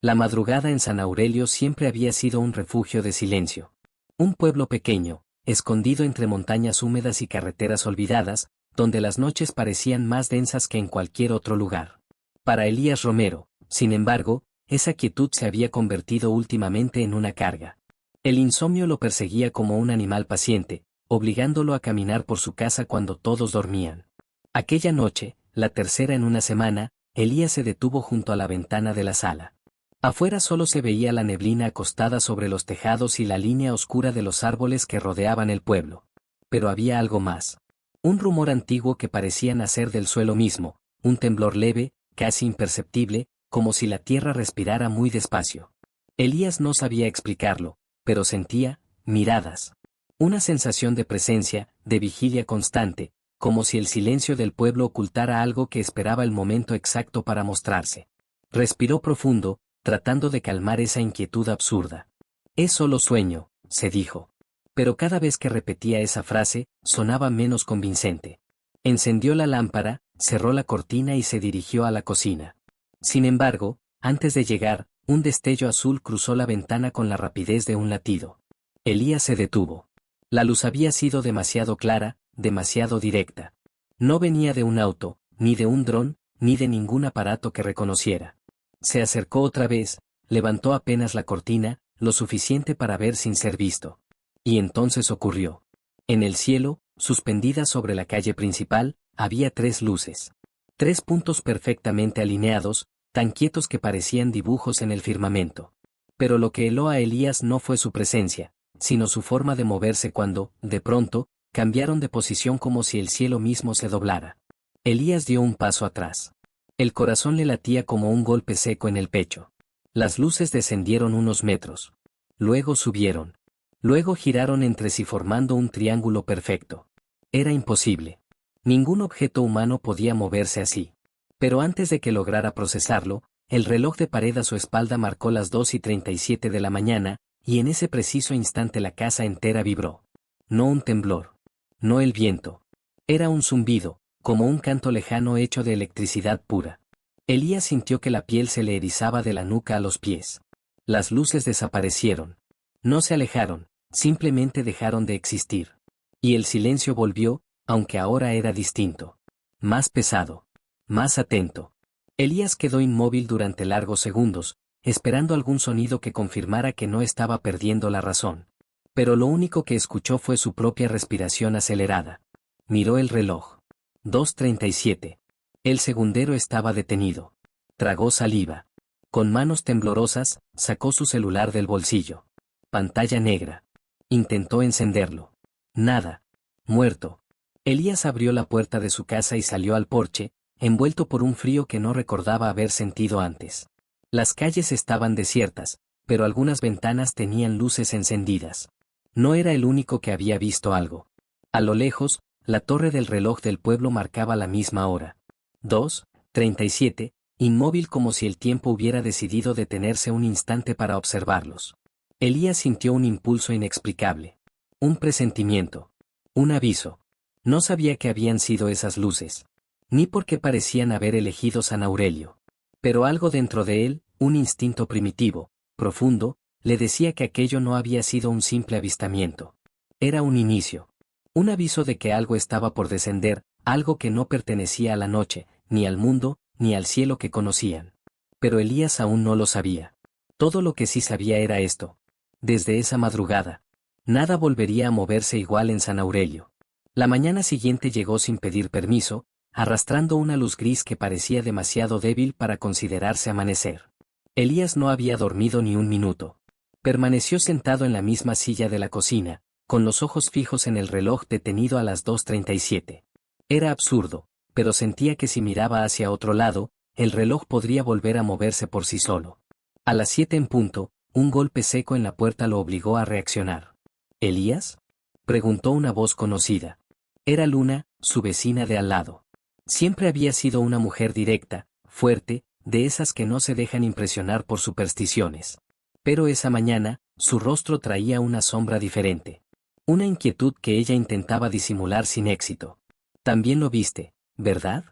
La madrugada en San Aurelio siempre había sido un refugio de silencio. Un pueblo pequeño, escondido entre montañas húmedas y carreteras olvidadas, donde las noches parecían más densas que en cualquier otro lugar. Para Elías Romero, sin embargo, esa quietud se había convertido últimamente en una carga. El insomnio lo perseguía como un animal paciente, obligándolo a caminar por su casa cuando todos dormían. Aquella noche, la tercera en una semana, Elías se detuvo junto a la ventana de la sala. Afuera solo se veía la neblina acostada sobre los tejados y la línea oscura de los árboles que rodeaban el pueblo. Pero había algo más. Un rumor antiguo que parecía nacer del suelo mismo, un temblor leve, casi imperceptible, como si la tierra respirara muy despacio. Elías no sabía explicarlo, pero sentía miradas. Una sensación de presencia, de vigilia constante, como si el silencio del pueblo ocultara algo que esperaba el momento exacto para mostrarse. Respiró profundo, tratando de calmar esa inquietud absurda. Es solo sueño, se dijo. Pero cada vez que repetía esa frase, sonaba menos convincente. Encendió la lámpara, cerró la cortina y se dirigió a la cocina. Sin embargo, antes de llegar, un destello azul cruzó la ventana con la rapidez de un latido. Elías se detuvo. La luz había sido demasiado clara, demasiado directa. No venía de un auto, ni de un dron, ni de ningún aparato que reconociera. Se acercó otra vez, levantó apenas la cortina, lo suficiente para ver sin ser visto. Y entonces ocurrió. En el cielo, suspendidas sobre la calle principal, había 3 luces. 3 puntos perfectamente alineados, tan quietos que parecían dibujos en el firmamento. Pero lo que heló a Elías no fue su presencia, sino su forma de moverse cuando, de pronto, cambiaron de posición como si el cielo mismo se doblara. Elías dio un paso atrás. El corazón le latía como un golpe seco en el pecho. Las luces descendieron unos metros. Luego subieron. Luego giraron entre sí formando un triángulo perfecto. Era imposible. Ningún objeto humano podía moverse así. Pero antes de que lograra procesarlo, el reloj de pared a su espalda marcó las 2:37 de la mañana, y en ese preciso instante la casa entera vibró. No un temblor. No el viento. Era un zumbido, como un canto lejano hecho de electricidad pura. Elías sintió que la piel se le erizaba de la nuca a los pies. Las luces desaparecieron. No se alejaron, simplemente dejaron de existir. Y el silencio volvió, aunque ahora era distinto. Más pesado. Más atento. Elías quedó inmóvil durante largos segundos, esperando algún sonido que confirmara que no estaba perdiendo la razón. Pero lo único que escuchó fue su propia respiración acelerada. Miró el reloj. 2:37. El segundero estaba detenido. Tragó saliva. Con manos temblorosas, sacó su celular del bolsillo. Pantalla negra. Intentó encenderlo. Nada. Muerto. Elías abrió la puerta de su casa y salió al porche, envuelto por un frío que no recordaba haber sentido antes. Las calles estaban desiertas, pero algunas ventanas tenían luces encendidas. No era el único que había visto algo. A lo lejos, la torre del reloj del pueblo marcaba la misma hora. 2:37, inmóvil como si el tiempo hubiera decidido detenerse un instante para observarlos. Elías sintió un impulso inexplicable. Un presentimiento. Un aviso. No sabía qué habían sido esas luces. Ni por qué parecían haber elegido San Aurelio. Pero algo dentro de él, un instinto primitivo, profundo, le decía que aquello no había sido un simple avistamiento. Era un inicio. Un aviso de que algo estaba por descender, algo que no pertenecía a la noche, ni al mundo, ni al cielo que conocían. Pero Elías aún no lo sabía. Todo lo que sí sabía era esto. Desde esa madrugada, nada volvería a moverse igual en San Aurelio. La mañana siguiente llegó sin pedir permiso, arrastrando una luz gris que parecía demasiado débil para considerarse amanecer. Elías no había dormido ni un minuto. Permaneció sentado en la misma silla de la cocina, con los ojos fijos en el reloj detenido a las 2:37. Era absurdo, pero sentía que si miraba hacia otro lado, el reloj podría volver a moverse por sí solo. A las 7 en punto, un golpe seco en la puerta lo obligó a reaccionar. ¿Elías?, preguntó una voz conocida. Era Luna, su vecina de al lado. Siempre había sido una mujer directa, fuerte, de esas que no se dejan impresionar por supersticiones. Pero esa mañana, su rostro traía una sombra diferente. Una inquietud que ella intentaba disimular sin éxito. «También lo viste, ¿verdad?»,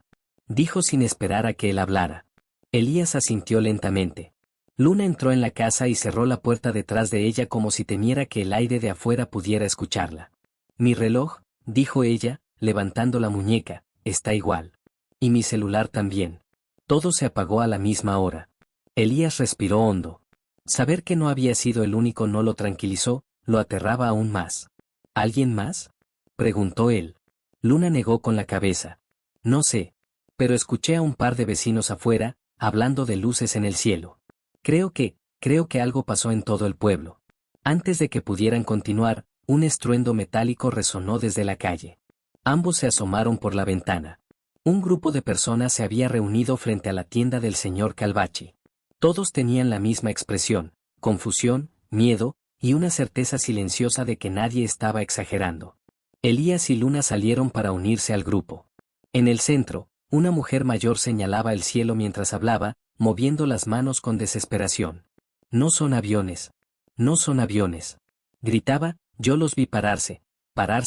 dijo sin esperar a que él hablara. Elías asintió lentamente. Luna entró en la casa y cerró la puerta detrás de ella como si temiera que el aire de afuera pudiera escucharla. Mi reloj, dijo ella, levantando la muñeca, está igual. Y mi celular también. Todo se apagó a la misma hora. Elías respiró hondo. Saber que no había sido el único no lo tranquilizó, lo aterraba aún más. ¿Alguien más?, preguntó él. Luna negó con la cabeza. No sé. Pero escuché a un par de vecinos afuera, hablando de luces en el cielo. Creo que algo pasó en todo el pueblo. Antes de que pudieran continuar, un estruendo metálico resonó desde la calle. Ambos se asomaron por la ventana. Un grupo de personas se había reunido frente a la tienda del señor Calvachi. Todos tenían la misma expresión, confusión, miedo, y una certeza silenciosa de que nadie estaba exagerando. Elías y Luna salieron para unirse al grupo. En el centro, una mujer mayor señalaba el cielo mientras hablaba, moviendo las manos con desesperación. No son aviones. No son aviones. Gritaba, yo los vi pararse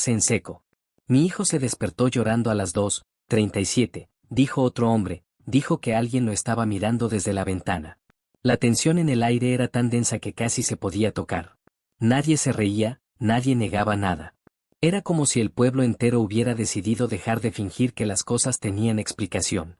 en seco. Mi hijo se despertó llorando a las 2:37, dijo otro hombre, dijo que alguien lo estaba mirando desde la ventana. La tensión en el aire era tan densa que casi se podía tocar. Nadie se reía, nadie negaba nada. Era como si el pueblo entero hubiera decidido dejar de fingir que las cosas tenían explicación.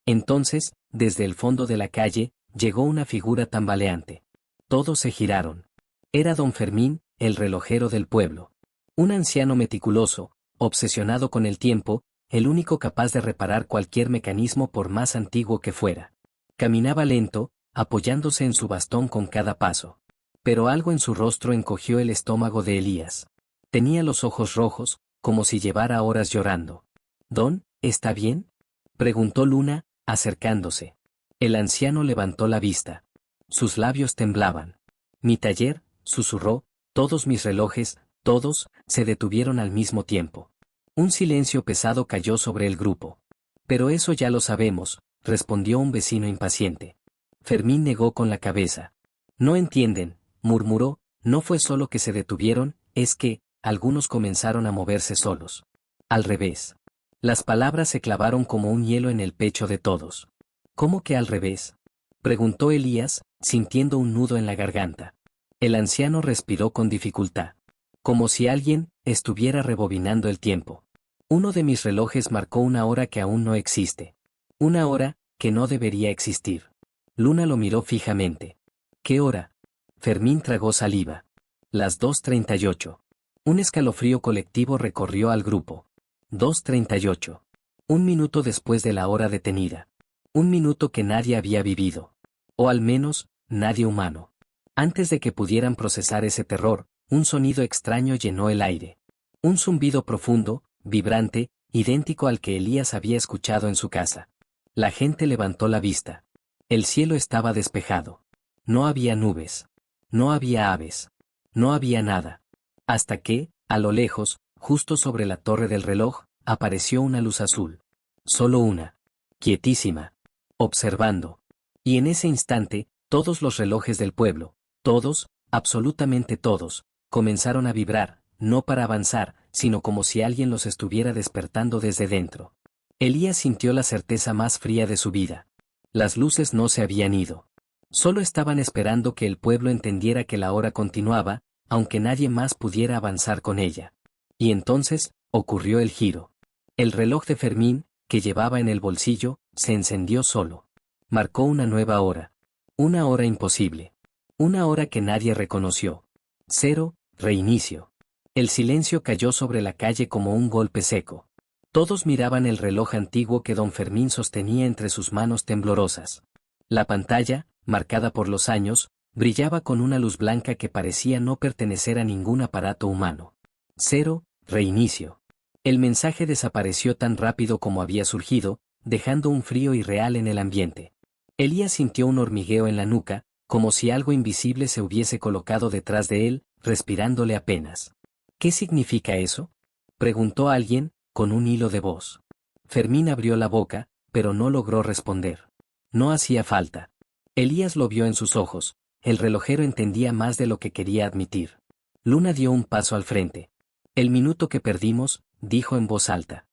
Entonces, desde el fondo de la calle, llegó una figura tambaleante. Todos se giraron. Era don Fermín, el relojero del pueblo. Un anciano meticuloso, obsesionado con el tiempo, el único capaz de reparar cualquier mecanismo por más antiguo que fuera. Caminaba lento, apoyándose en su bastón con cada paso. Pero algo en su rostro encogió el estómago de Elías. Tenía los ojos rojos, como si llevara horas llorando. «Don, ¿está bien?», preguntó Luna, acercándose. El anciano levantó la vista. Sus labios temblaban. «Mi taller», susurró, «todos mis relojes, todos, se detuvieron al mismo tiempo». Un silencio pesado cayó sobre el grupo. «Pero eso ya lo sabemos», respondió un vecino impaciente. Fermín negó con la cabeza. «No entienden», murmuró, «no fue solo que se detuvieron, es que, algunos comenzaron a moverse solos. Al revés». Las palabras se clavaron como un hielo en el pecho de todos. «¿Cómo que al revés?», preguntó Elías, sintiendo un nudo en la garganta. El anciano respiró con dificultad. Como si alguien estuviera rebobinando el tiempo. «Uno de mis relojes marcó una hora que aún no existe. Una hora que no debería existir». Luna lo miró fijamente. «¿Qué hora?». Fermín tragó saliva. «Las 2:38. Un escalofrío colectivo recorrió al grupo. 2:38. Un minuto después de la hora detenida. Un minuto que nadie había vivido. O al menos, nadie humano. Antes de que pudieran procesar ese terror, un sonido extraño llenó el aire. Un zumbido profundo, vibrante, idéntico al que Elías había escuchado en su casa. La gente levantó la vista. El cielo estaba despejado. No había nubes. No había aves. No había nada. Hasta que, a lo lejos, justo sobre la torre del reloj, apareció una luz azul. Solo una. Quietísima. Observando. Y en ese instante, todos los relojes del pueblo, todos, absolutamente todos, comenzaron a vibrar, no para avanzar, sino como si alguien los estuviera despertando desde dentro. Elías sintió la certeza más fría de su vida. Las luces no se habían ido. Solo estaban esperando que el pueblo entendiera que la hora continuaba, aunque nadie más pudiera avanzar con ella. Y entonces, ocurrió el giro. El reloj de Fermín, que llevaba en el bolsillo, se encendió solo. Marcó una nueva hora. Una hora imposible. Una hora que nadie reconoció. 0, reinicio. El silencio cayó sobre la calle como un golpe seco. Todos miraban el reloj antiguo que don Fermín sostenía entre sus manos temblorosas. La pantalla, marcada por los años, brillaba con una luz blanca que parecía no pertenecer a ningún aparato humano. 0, reinicio. El mensaje desapareció tan rápido como había surgido, dejando un frío irreal en el ambiente. Elías sintió un hormigueo en la nuca, como si algo invisible se hubiese colocado detrás de él, respirándole apenas. «¿Qué significa eso?», preguntó alguien, con un hilo de voz. Fermín abrió la boca, pero no logró responder. No hacía falta. Elías lo vio en sus ojos, el relojero entendía más de lo que quería admitir. Luna dio un paso al frente. «El minuto que perdimos», dijo en voz alta.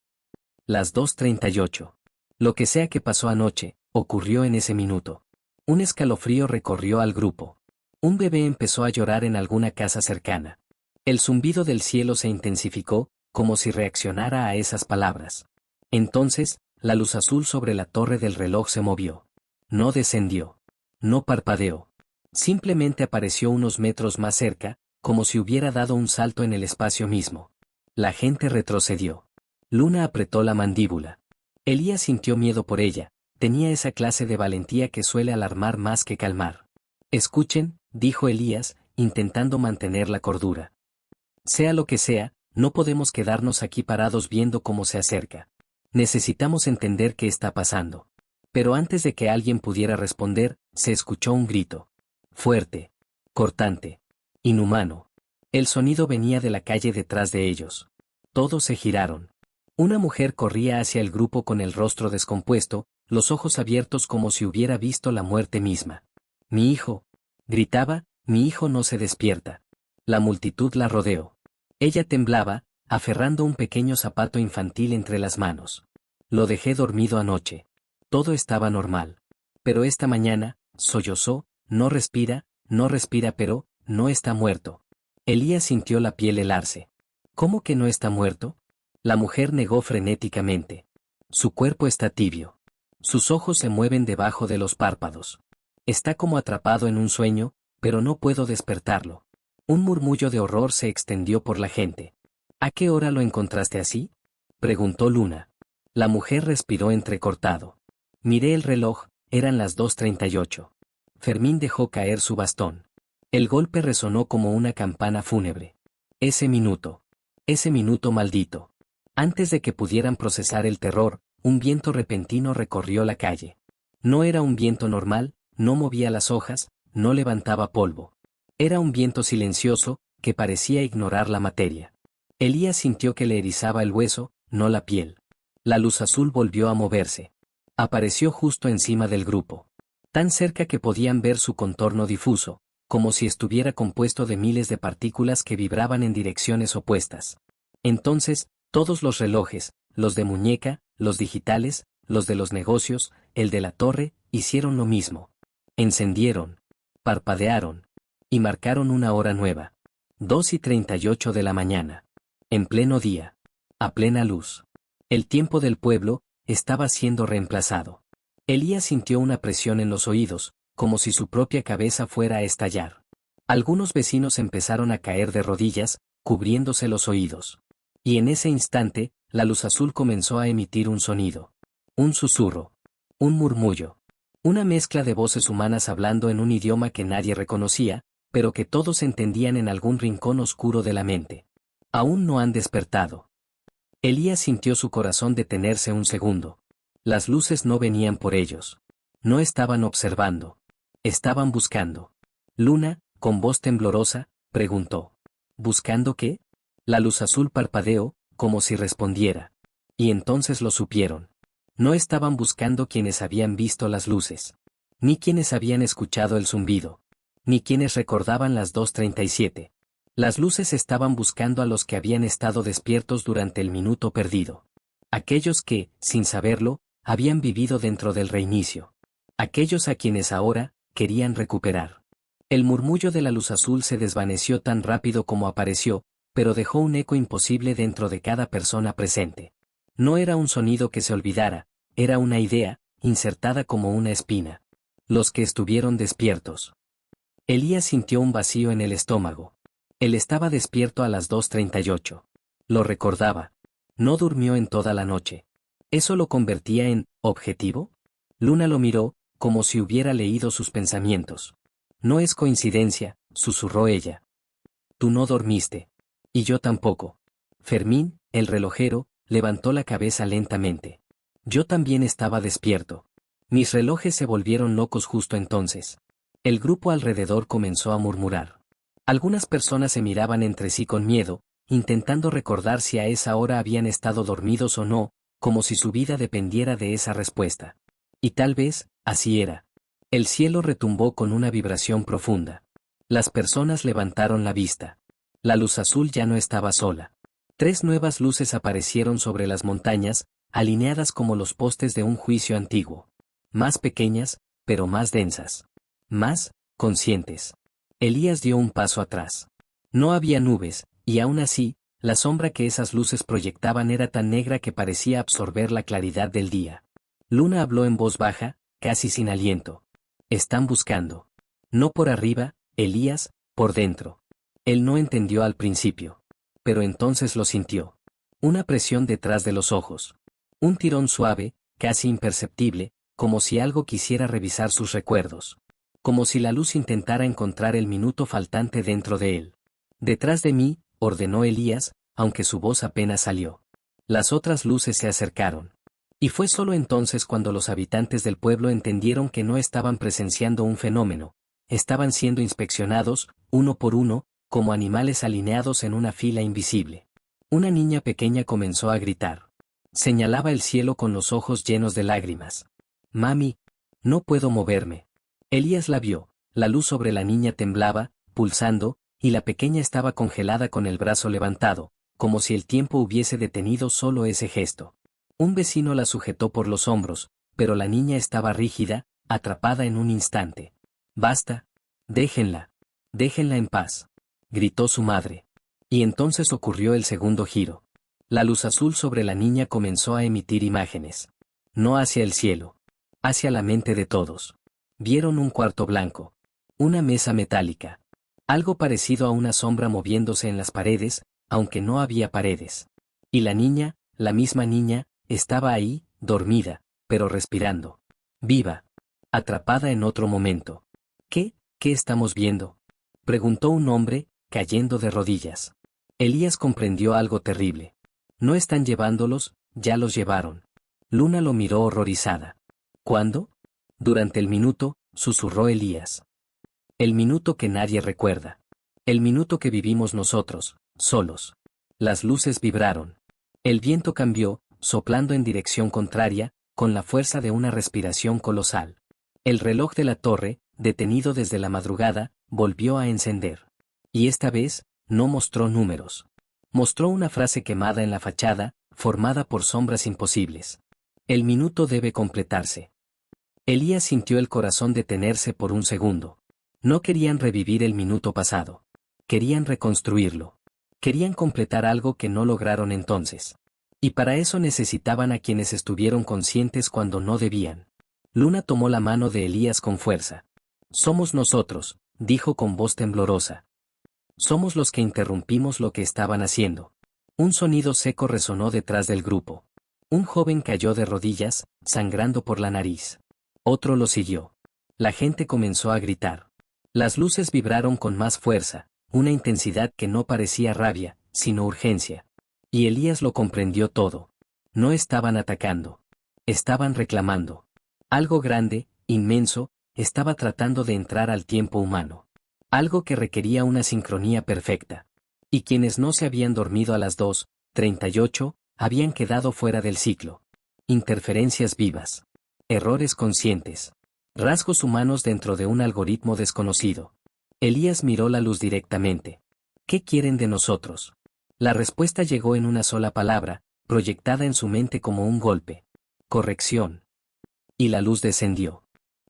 «Las 2:38. Lo que sea que pasó anoche, ocurrió en ese minuto. Un escalofrío recorrió al grupo. Un bebé empezó a llorar en alguna casa cercana. El zumbido del cielo se intensificó, como si reaccionara a esas palabras. Entonces, la luz azul sobre la torre del reloj se movió. No descendió. No parpadeó. Simplemente apareció unos metros más cerca, como si hubiera dado un salto en el espacio mismo. La gente retrocedió. Luna apretó la mandíbula. Elías sintió miedo por ella, tenía esa clase de valentía que suele alarmar más que calmar. Escuchen, dijo Elías, intentando mantener la cordura. Sea lo que sea, no podemos quedarnos aquí parados viendo cómo se acerca. Necesitamos entender qué está pasando. Pero antes de que alguien pudiera responder, se escuchó un grito. Fuerte. Cortante. Inhumano. El sonido venía de la calle detrás de ellos. Todos se giraron. Una mujer corría hacia el grupo con el rostro descompuesto, los ojos abiertos como si hubiera visto la muerte misma. «Mi hijo», gritaba, «mi hijo no se despierta». La multitud la rodeó. Ella temblaba, aferrando un pequeño zapato infantil entre las manos. «Lo dejé dormido anoche. Todo estaba normal. Pero esta mañana», sollozó, «no respira, pero, no está muerto». Elías sintió la piel helarse. «¿Cómo que no está muerto?». La mujer negó frenéticamente. «Su cuerpo está tibio. Sus ojos se mueven debajo de los párpados. Está como atrapado en un sueño, pero no puedo despertarlo». Un murmullo de horror se extendió por la gente. «¿A qué hora lo encontraste así?», preguntó Luna. La mujer respiró entrecortado. «Miré el reloj, eran las 2:38. Fermín dejó caer su bastón. El golpe resonó como una campana fúnebre. Ese minuto maldito». Antes de que pudieran procesar el terror, un viento repentino recorrió la calle. No era un viento normal, no movía las hojas, no levantaba polvo. Era un viento silencioso, que parecía ignorar la materia. Elías sintió que le erizaba el hueso, no la piel. La luz azul volvió a moverse. Apareció justo encima del grupo. Tan cerca que podían ver su contorno difuso, como si estuviera compuesto de miles de partículas que vibraban en direcciones opuestas. Entonces, todos los relojes, los de muñeca, los digitales, los de los negocios, el de la torre, hicieron lo mismo. Encendieron, parpadearon, y marcaron una hora nueva. 2:38 de la mañana. En pleno día. A plena luz. El tiempo del pueblo estaba siendo reemplazado. Elías sintió una presión en los oídos, como si su propia cabeza fuera a estallar. Algunos vecinos empezaron a caer de rodillas, cubriéndose los oídos. Y en ese instante, la luz azul comenzó a emitir un sonido. Un susurro. Un murmullo. Una mezcla de voces humanas hablando en un idioma que nadie reconocía, pero que todos entendían en algún rincón oscuro de la mente. Aún no han despertado. Elías sintió su corazón detenerse un segundo. Las luces no venían por ellos. No estaban observando. Estaban buscando. Luna, con voz temblorosa, preguntó. ¿Buscando qué? La luz azul parpadeó, como si respondiera. Y entonces lo supieron. No estaban buscando quienes habían visto las luces. Ni quienes habían escuchado el zumbido. Ni quienes recordaban las 2:37. Las luces estaban buscando a los que habían estado despiertos durante el minuto perdido. Aquellos que, sin saberlo, habían vivido dentro del reinicio. Aquellos a quienes ahora, querían recuperar. El murmullo de la luz azul se desvaneció tan rápido como apareció, pero dejó un eco imposible dentro de cada persona presente. No era un sonido que se olvidara, era una idea, insertada como una espina. Los que estuvieron despiertos. Elías sintió un vacío en el estómago. Él estaba despierto a las 2:38. Lo recordaba. No durmió en toda la noche. ¿Eso lo convertía en objetivo? Luna lo miró, como si hubiera leído sus pensamientos. No es coincidencia, susurró ella. Tú no dormiste. Y yo tampoco. Fermín, el relojero, levantó la cabeza lentamente. Yo también estaba despierto. Mis relojes se volvieron locos justo entonces. El grupo alrededor comenzó a murmurar. Algunas personas se miraban entre sí con miedo, intentando recordar si a esa hora habían estado dormidos o no, como si su vida dependiera de esa respuesta. Y tal vez, así era. El cielo retumbó con una vibración profunda. Las personas levantaron la vista. La luz azul ya no estaba sola. 3 nuevas luces aparecieron sobre las montañas, alineadas como los postes de un juicio antiguo. Más pequeñas, pero más densas. Más conscientes. Elías dio un paso atrás. No había nubes, y aún así, la sombra que esas luces proyectaban era tan negra que parecía absorber la claridad del día. Luna habló en voz baja, casi sin aliento. Están buscando. No por arriba, Elías, por dentro. Él no entendió al principio. Pero entonces lo sintió. Una presión detrás de los ojos. Un tirón suave, casi imperceptible, como si algo quisiera revisar sus recuerdos. Como si la luz intentara encontrar el minuto faltante dentro de él. Detrás de mí, ordenó Elías, aunque su voz apenas salió. Las otras luces se acercaron. Y fue solo entonces cuando los habitantes del pueblo entendieron que no estaban presenciando un fenómeno, estaban siendo inspeccionados, uno por uno, como animales alineados en una fila invisible. Una niña pequeña comenzó a gritar. Señalaba el cielo con los ojos llenos de lágrimas. «Mami, no puedo moverme». Elías la vio, la luz sobre la niña temblaba, pulsando, y la pequeña estaba congelada con el brazo levantado, como si el tiempo hubiese detenido solo ese gesto. Un vecino la sujetó por los hombros, pero la niña estaba rígida, atrapada en un instante. «Basta. Déjenla. Déjenla en paz», gritó su madre. Y entonces ocurrió el segundo giro. La luz azul sobre la niña comenzó a emitir imágenes. No hacia el cielo. Hacia la mente de todos. Vieron un cuarto blanco. Una mesa metálica. Algo parecido a una sombra moviéndose en las paredes, aunque no había paredes. Y la niña, la misma niña, estaba ahí, dormida, pero respirando. Viva. Atrapada en otro momento. ¿Qué estamos viendo?, preguntó un hombre, cayendo de rodillas. Elías comprendió algo terrible. No están llevándolos, ya los llevaron. Luna lo miró horrorizada. ¿Cuándo? Durante el minuto, susurró Elías. El minuto que nadie recuerda. El minuto que vivimos nosotros, solos. Las luces vibraron. El viento cambió, soplando en dirección contraria, con la fuerza de una respiración colosal. El reloj de la torre, detenido desde la madrugada, volvió a encender. Y esta vez, no mostró números. Mostró una frase quemada en la fachada, formada por sombras imposibles. El minuto debe completarse. Elías sintió el corazón detenerse por un segundo. No querían revivir el minuto pasado. Querían reconstruirlo. Querían completar algo que no lograron entonces. Y para eso necesitaban a quienes estuvieron conscientes cuando no debían. Luna tomó la mano de Elías con fuerza. Somos nosotros, dijo con voz temblorosa. Somos los que interrumpimos lo que estaban haciendo. Un sonido seco resonó detrás del grupo. Un joven cayó de rodillas, sangrando por la nariz. Otro lo siguió. La gente comenzó a gritar. Las luces vibraron con más fuerza, una intensidad que no parecía rabia, sino urgencia. Y Elías lo comprendió todo. No estaban atacando. Estaban reclamando. Algo grande, inmenso, estaba tratando de entrar al tiempo humano. Algo que requería una sincronía perfecta. Y quienes no se habían dormido a las 2:38, habían quedado fuera del ciclo. Interferencias vivas. Errores conscientes. Rasgos humanos dentro de un algoritmo desconocido. Elías miró la luz directamente. ¿Qué quieren de nosotros? La respuesta llegó en una sola palabra, proyectada en su mente como un golpe. Corrección. Y la luz descendió.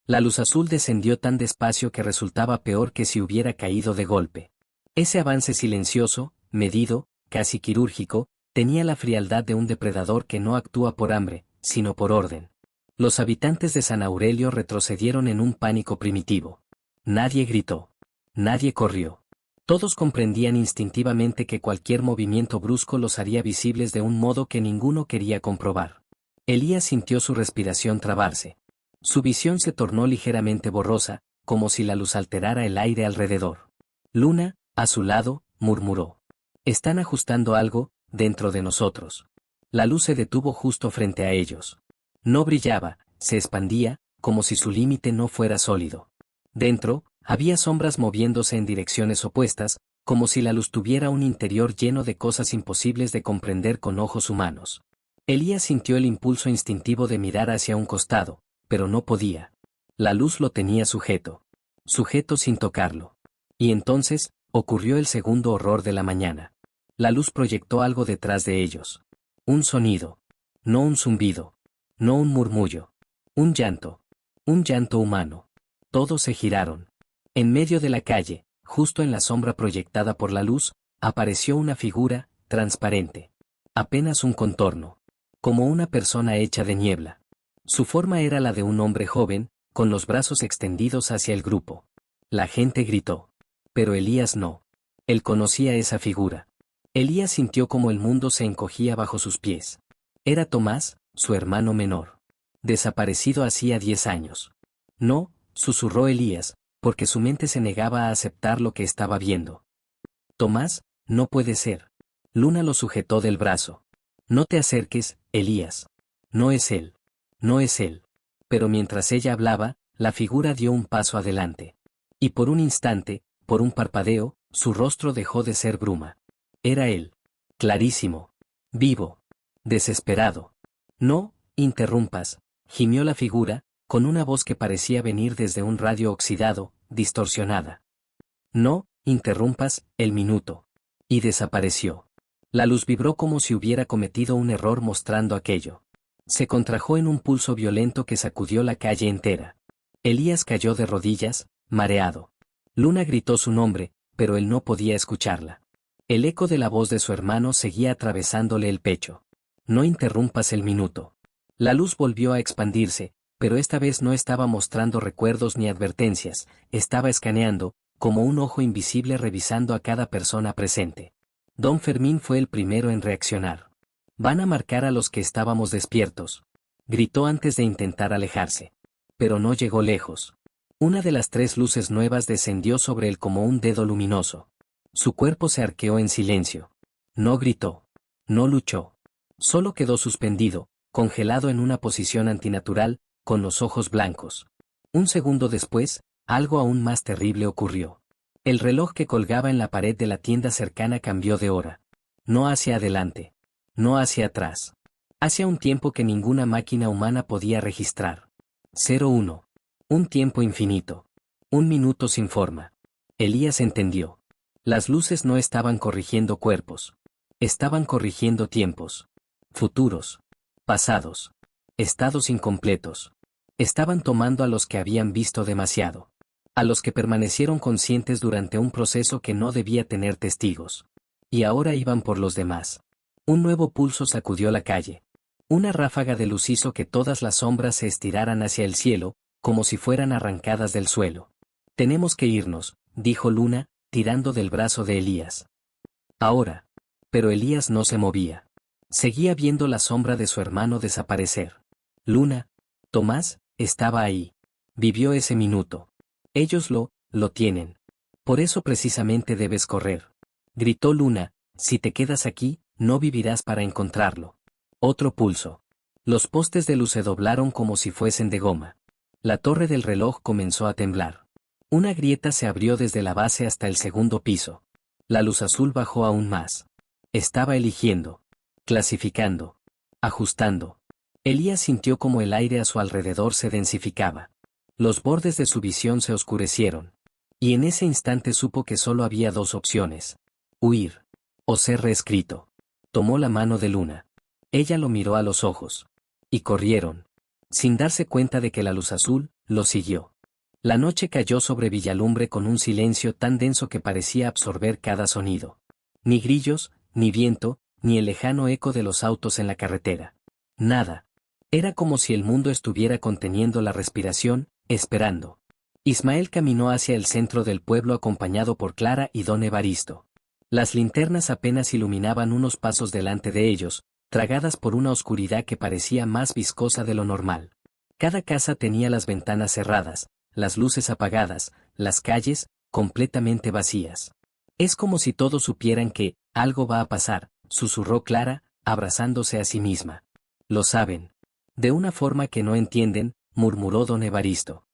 La luz azul descendió tan despacio que resultaba peor que si hubiera caído de golpe. Ese avance silencioso, medido, casi quirúrgico, tenía la frialdad de un depredador que no actúa por hambre, sino por orden. Los habitantes de San Aurelio retrocedieron en un pánico primitivo. Nadie gritó. Nadie corrió. Todos comprendían instintivamente que cualquier movimiento brusco los haría visibles de un modo que ninguno quería comprobar. Elías sintió su respiración trabarse. Su visión se tornó ligeramente borrosa, como si la luz alterara el aire alrededor. Luna, a su lado, murmuró. Están ajustando algo, dentro de nosotros. La luz se detuvo justo frente a ellos. No brillaba, se expandía, como si su límite no fuera sólido. Dentro, había sombras moviéndose en direcciones opuestas, como si la luz tuviera un interior lleno de cosas imposibles de comprender con ojos humanos. Elías sintió el impulso instintivo de mirar hacia un costado, pero no podía. La luz lo tenía sujeto. Sujeto sin tocarlo. Y entonces, ocurrió el segundo horror de la mañana. La luz proyectó algo detrás de ellos. Un sonido. No un zumbido. No un murmullo. Un llanto. Un llanto humano. Todos se giraron. En medio de la calle, justo en la sombra proyectada por la luz, apareció una figura, transparente. Apenas un contorno. Como una persona hecha de niebla. Su forma era la de un hombre joven, con los brazos extendidos hacia el grupo. La gente gritó. Pero Elías no. Él conocía esa figura. Elías sintió como el mundo se encogía bajo sus pies. Era Tomás, su hermano menor. Desaparecido hacía 10 años. No, susurró Elías, porque su mente se negaba a aceptar lo que estaba viendo. Tomás, no puede ser. Luna lo sujetó del brazo. No te acerques, Elías. No es él. No es él. Pero mientras ella hablaba, la figura dio un paso adelante. Y por un instante, por un parpadeo, su rostro dejó de ser bruma. Era él. Clarísimo. Vivo. Desesperado. No, interrumpas, gimió la figura, con una voz que parecía venir desde un radio oxidado, distorsionada. No, interrumpas, el minuto. Y desapareció. La luz vibró como si hubiera cometido un error mostrando aquello. Se contrajo en un pulso violento que sacudió la calle entera. Elías cayó de rodillas, mareado. Luna gritó su nombre, pero él no podía escucharla. El eco de la voz de su hermano seguía atravesándole el pecho. No interrumpas el minuto. La luz volvió a expandirse, pero esta vez no estaba mostrando recuerdos ni advertencias, estaba escaneando, como un ojo invisible revisando a cada persona presente. Don Fermín fue el primero en reaccionar. Van a marcar a los que estábamos despiertos. Gritó antes de intentar alejarse. Pero no llegó lejos. Una de las 3 luces nuevas descendió sobre él como un dedo luminoso. Su cuerpo se arqueó en silencio. No gritó. No luchó. Solo quedó suspendido, congelado en una posición antinatural, con los ojos blancos. Un segundo después, algo aún más terrible ocurrió. El reloj que colgaba en la pared de la tienda cercana cambió de hora. No hacia adelante. No hacia atrás. Hacia un tiempo que ninguna máquina humana podía registrar. 01. Un tiempo infinito. Un minuto sin forma. Elías entendió. Las luces no estaban corrigiendo cuerpos. Estaban corrigiendo tiempos. Futuros. Pasados. Estados incompletos. Estaban tomando a los que habían visto demasiado. A los que permanecieron conscientes durante un proceso que no debía tener testigos. Y ahora iban por los demás. Un nuevo pulso sacudió la calle. Una ráfaga de luz hizo que todas las sombras se estiraran hacia el cielo, como si fueran arrancadas del suelo. Tenemos que irnos, dijo Luna, tirando del brazo de Elías. Ahora. Pero Elías no se movía. Seguía viendo la sombra de su hermano desaparecer. Luna. Tomás, estaba ahí. Vivió ese minuto. Ellos lo tienen. Por eso precisamente debes correr. Gritó Luna, si te quedas aquí, no vivirás para encontrarlo. Otro pulso. Los postes de luz se doblaron como si fuesen de goma. La torre del reloj comenzó a temblar. Una grieta se abrió desde la base hasta el segundo piso. La luz azul bajó aún más. Estaba eligiendo. Clasificando. Ajustando. Elías sintió como el aire a su alrededor se densificaba. Los bordes de su visión se oscurecieron. Y en ese instante supo que solo había 2 opciones. Huir. O ser reescrito. Tomó la mano de Luna. Ella lo miró a los ojos. Y corrieron. Sin darse cuenta de que la luz azul lo siguió. La noche cayó sobre Villalumbre con un silencio tan denso que parecía absorber cada sonido. Ni grillos, ni viento, ni el lejano eco de los autos en la carretera. Nada. Era como si el mundo estuviera conteniendo la respiración, esperando. Ismael caminó hacia el centro del pueblo acompañado por Clara y don Evaristo. Las linternas apenas iluminaban unos pasos delante de ellos, tragadas por una oscuridad que parecía más viscosa de lo normal. Cada casa tenía las ventanas cerradas, las luces apagadas, las calles, completamente vacías. Es como si todos supieran que, algo va a pasar, susurró Clara, abrazándose a sí misma. Lo saben. De una forma que no entienden, murmuró don Evaristo.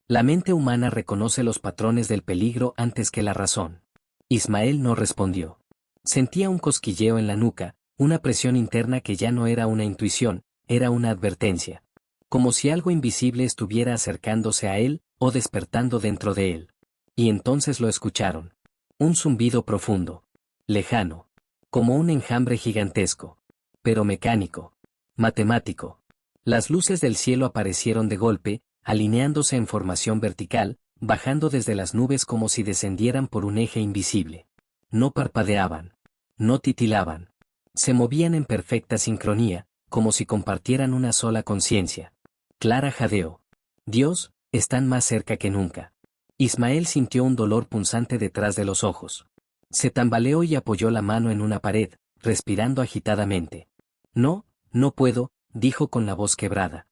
La mente humana reconoce los patrones del peligro antes que la razón. Ismael no respondió. Sentía un cosquilleo en la nuca, una presión interna que ya no era una intuición, era una advertencia. Como si algo invisible estuviera acercándose a él, o despertando dentro de él. Y entonces lo escucharon. Un zumbido profundo. Lejano. Como un enjambre gigantesco. Pero mecánico. Matemático. Las luces del cielo aparecieron de golpe, alineándose en formación vertical, bajando desde las nubes como si descendieran por un eje invisible. No parpadeaban. No titilaban. Se movían en perfecta sincronía, como si compartieran una sola conciencia. Clara jadeó. Dios, están más cerca que nunca. Ismael sintió un dolor punzante detrás de los ojos. Se tambaleó y apoyó la mano en una pared, respirando agitadamente. No, no puedo, dijo con la voz quebrada.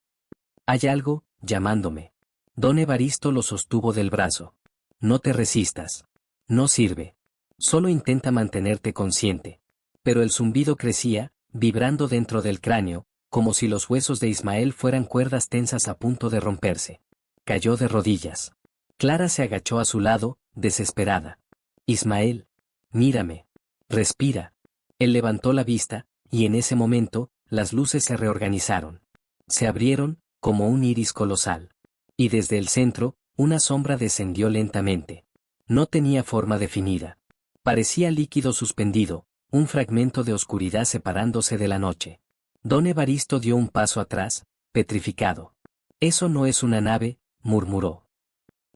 Hay algo, llamándome. Don Evaristo lo sostuvo del brazo. No te resistas. No sirve. Solo intenta mantenerte consciente. Pero el zumbido crecía, vibrando dentro del cráneo, como si los huesos de Ismael fueran cuerdas tensas a punto de romperse. Cayó de rodillas. Clara se agachó a su lado, desesperada. Ismael, mírame. Respira. Él levantó la vista, y en ese momento, las luces se reorganizaron. Se abrieron, como un iris colosal. Y desde el centro, una sombra descendió lentamente. No tenía forma definida. Parecía líquido suspendido, un fragmento de oscuridad separándose de la noche. Don Evaristo dio un paso atrás, petrificado. Eso no es una nave, murmuró.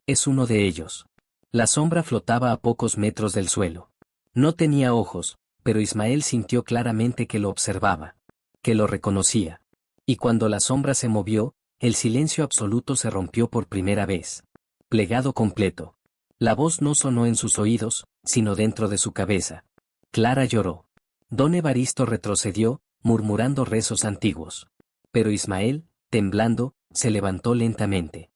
Es uno de ellos. La sombra flotaba a pocos metros del suelo. No tenía ojos, pero Ismael sintió claramente que lo observaba. Que lo reconocía. Y cuando la sombra se movió, el silencio absoluto se rompió por primera vez. Plegado completo. La voz no sonó en sus oídos, sino dentro de su cabeza. Clara lloró. Don Evaristo retrocedió, murmurando rezos antiguos. Pero Ismael, temblando, se levantó lentamente.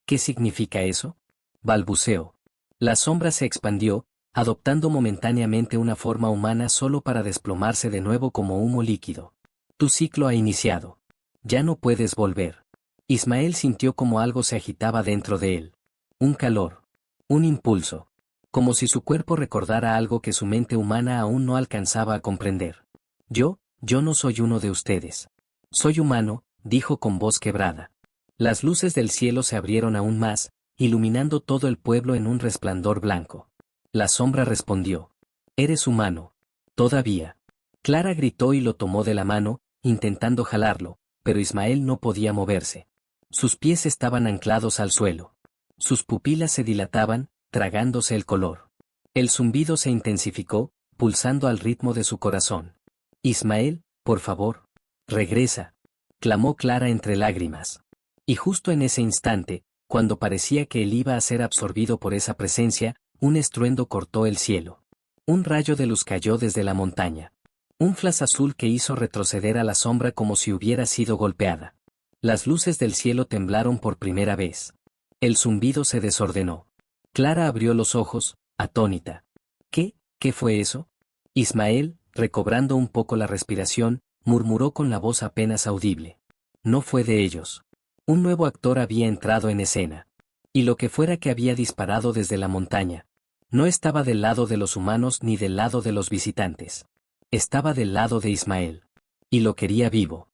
¿Qué significa eso? Balbuceó. La sombra se expandió, adoptando momentáneamente una forma humana solo para desplomarse de nuevo como humo líquido. Tu ciclo ha iniciado. Ya no puedes volver. Ismael sintió como algo se agitaba dentro de él. Un calor. Un impulso. Como si su cuerpo recordara algo que su mente humana aún no alcanzaba a comprender. Yo no soy uno de ustedes. Soy humano, dijo con voz quebrada. Las luces del cielo se abrieron aún más, iluminando todo el pueblo en un resplandor blanco. La sombra respondió. Eres humano. Todavía. Clara gritó y lo tomó de la mano, intentando jalarlo, pero Ismael no podía moverse. Sus pies estaban anclados al suelo. Sus pupilas se dilataban, tragándose el color. El zumbido se intensificó, pulsando al ritmo de su corazón. Ismael, por favor. Regresa. Clamó Clara entre lágrimas. Y justo en ese instante, cuando parecía que él iba a ser absorbido por esa presencia, un estruendo cortó el cielo. Un rayo de luz cayó desde la montaña. Un flash azul que hizo retroceder a la sombra como si hubiera sido golpeada. Las luces del cielo temblaron por primera vez. El zumbido se desordenó. Clara abrió los ojos, atónita. ¿Qué fue eso? Ismael, recobrando un poco la respiración, murmuró con la voz apenas audible. No fue de ellos. Un nuevo actor había entrado en escena. Y lo que fuera que había disparado desde la montaña, no estaba del lado de los humanos ni del lado de los visitantes. Estaba del lado de Ismael. Y lo quería vivo.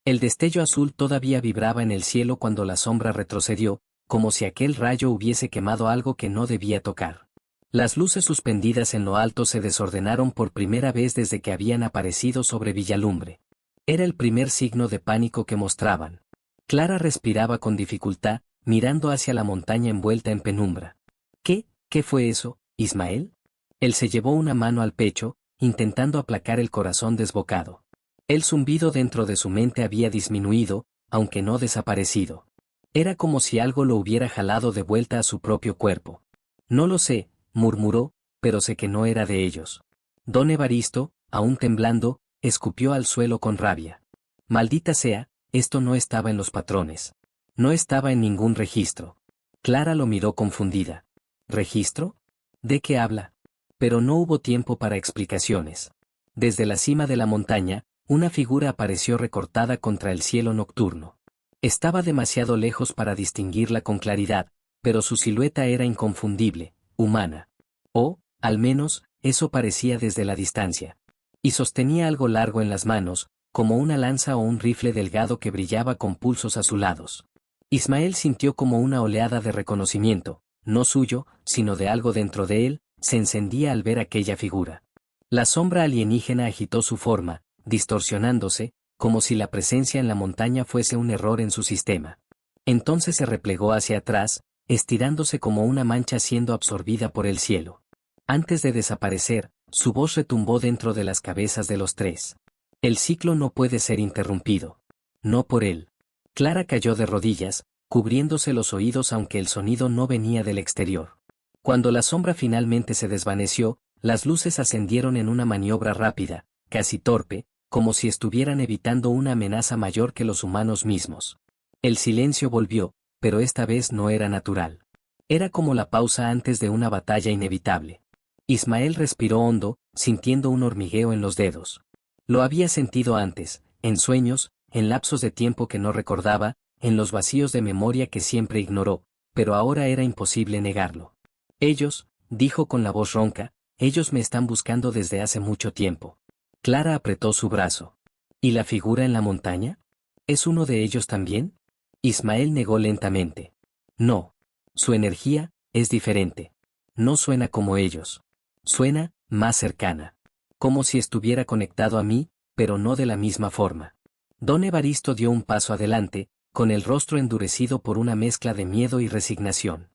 El destello azul todavía vibraba en el cielo cuando la sombra retrocedió, como si aquel rayo hubiese quemado algo que no debía tocar. Las luces suspendidas en lo alto se desordenaron por primera vez desde que habían aparecido sobre Villalumbre. Era el primer signo de pánico que mostraban. Clara respiraba con dificultad, mirando hacia la montaña envuelta en penumbra. ¿Qué fue eso, Ismael? Él se llevó una mano al pecho, intentando aplacar el corazón desbocado. El zumbido dentro de su mente había disminuido, aunque no desaparecido. Era como si algo lo hubiera jalado de vuelta a su propio cuerpo. No lo sé, murmuró, pero sé que no era de ellos. Don Evaristo, aún temblando, escupió al suelo con rabia. Maldita sea, esto no estaba en los patrones. No estaba en ningún registro. Clara lo miró confundida. ¿Registro? ¿De qué habla? Pero no hubo tiempo para explicaciones. Desde la cima de la montaña, una figura apareció recortada contra el cielo nocturno. Estaba demasiado lejos para distinguirla con claridad, pero su silueta era inconfundible, humana. O, al menos, eso parecía desde la distancia. Y sostenía algo largo en las manos, como una lanza o un rifle delgado que brillaba con pulsos azulados. Ismael sintió como una oleada de reconocimiento, no suyo, sino de algo dentro de él, se encendía al ver aquella figura. La sombra alienígena agitó su forma, distorsionándose, como si la presencia en la montaña fuese un error en su sistema. Entonces se replegó hacia atrás, estirándose como una mancha siendo absorbida por el cielo. Antes de desaparecer, su voz retumbó dentro de las cabezas de los tres. El ciclo no puede ser interrumpido. No por él. Clara cayó de rodillas, cubriéndose los oídos aunque el sonido no venía del exterior. Cuando la sombra finalmente se desvaneció, las luces ascendieron en una maniobra rápida, casi torpe, como si estuvieran evitando una amenaza mayor que los humanos mismos. El silencio volvió, pero esta vez no era natural. Era como la pausa antes de una batalla inevitable. Ismael respiró hondo, sintiendo un hormigueo en los dedos. Lo había sentido antes, en sueños, en lapsos de tiempo que no recordaba, en los vacíos de memoria que siempre ignoró, pero ahora era imposible negarlo. Ellos, dijo con la voz ronca, ellos me están buscando desde hace mucho tiempo. Clara apretó su brazo. ¿Y la figura en la montaña? ¿Es uno de ellos también? Ismael negó lentamente. No. Su energía es diferente. No suena como ellos. Suena más cercana. Como si estuviera conectado a mí, pero no de la misma forma. Don Evaristo dio un paso adelante, con el rostro endurecido por una mezcla de miedo y resignación.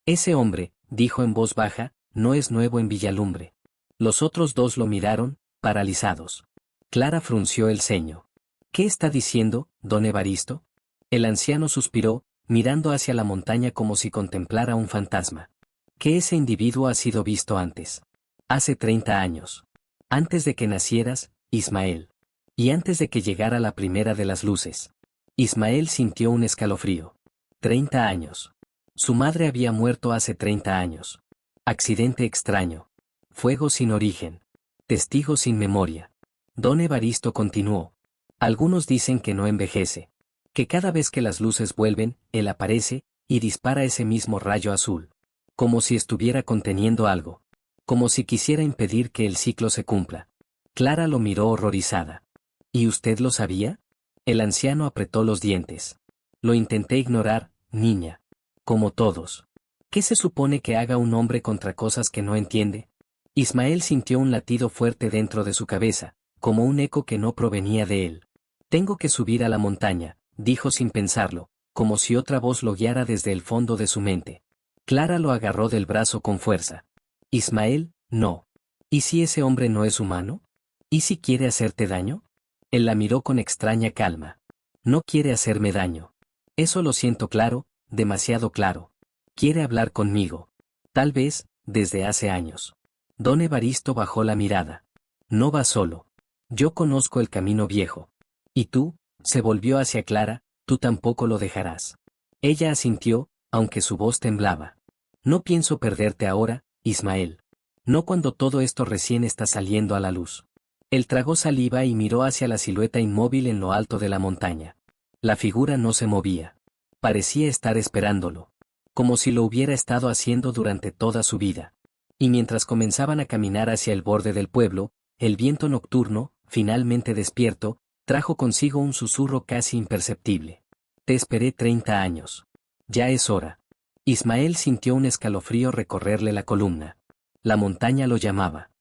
Ese hombre, dijo en voz baja, no es nuevo en Villalumbre. Los otros dos lo miraron, paralizados. Clara frunció el ceño. ¿Qué está diciendo, don Evaristo? El anciano suspiró, mirando hacia la montaña como si contemplara un fantasma. Que ese individuo ha sido visto antes. Hace 30 años. Antes de que nacieras, Ismael. Y antes de que llegara la primera de las luces. Ismael sintió un escalofrío. 30 años. Su madre había muerto hace 30 años. Accidente extraño. Fuego sin origen. Testigo sin memoria. Don Evaristo continuó. Algunos dicen que no envejece. Que cada vez que las luces vuelven, él aparece, y dispara ese mismo rayo azul. Como si estuviera conteniendo algo. Como si quisiera impedir que el ciclo se cumpla. Clara lo miró horrorizada. ¿Y usted lo sabía? El anciano apretó los dientes. Lo intenté ignorar, niña. Como todos. ¿Qué se supone que haga un hombre contra cosas que no entiende? Ismael sintió un latido fuerte dentro de su cabeza, como un eco que no provenía de él. Tengo que subir a la montaña, dijo sin pensarlo, como si otra voz lo guiara desde el fondo de su mente. Clara lo agarró del brazo con fuerza. Ismael, no. ¿Y si ese hombre no es humano? ¿Y si quiere hacerte daño? Él la miró con extraña calma. No quiere hacerme daño. Eso lo siento claro, demasiado claro. Quiere hablar conmigo. Tal vez, desde hace años. Don Evaristo bajó la mirada. No va solo. Yo conozco el camino viejo. ¿Y tú? Se volvió hacia Clara, tú tampoco lo dejarás. Ella asintió, aunque su voz temblaba. No pienso perderte ahora, Ismael. No cuando todo esto recién está saliendo a la luz. Él tragó saliva y miró hacia la silueta inmóvil en lo alto de la montaña. La figura no se movía. Parecía estar esperándolo. Como si lo hubiera estado haciendo durante toda su vida. Y mientras comenzaban a caminar hacia el borde del pueblo, el viento nocturno, finalmente despierto, trajo consigo un susurro casi imperceptible. Te esperé 30 años. Ya es hora. Ismael sintió un escalofrío recorrerle la columna. La montaña lo llamaba.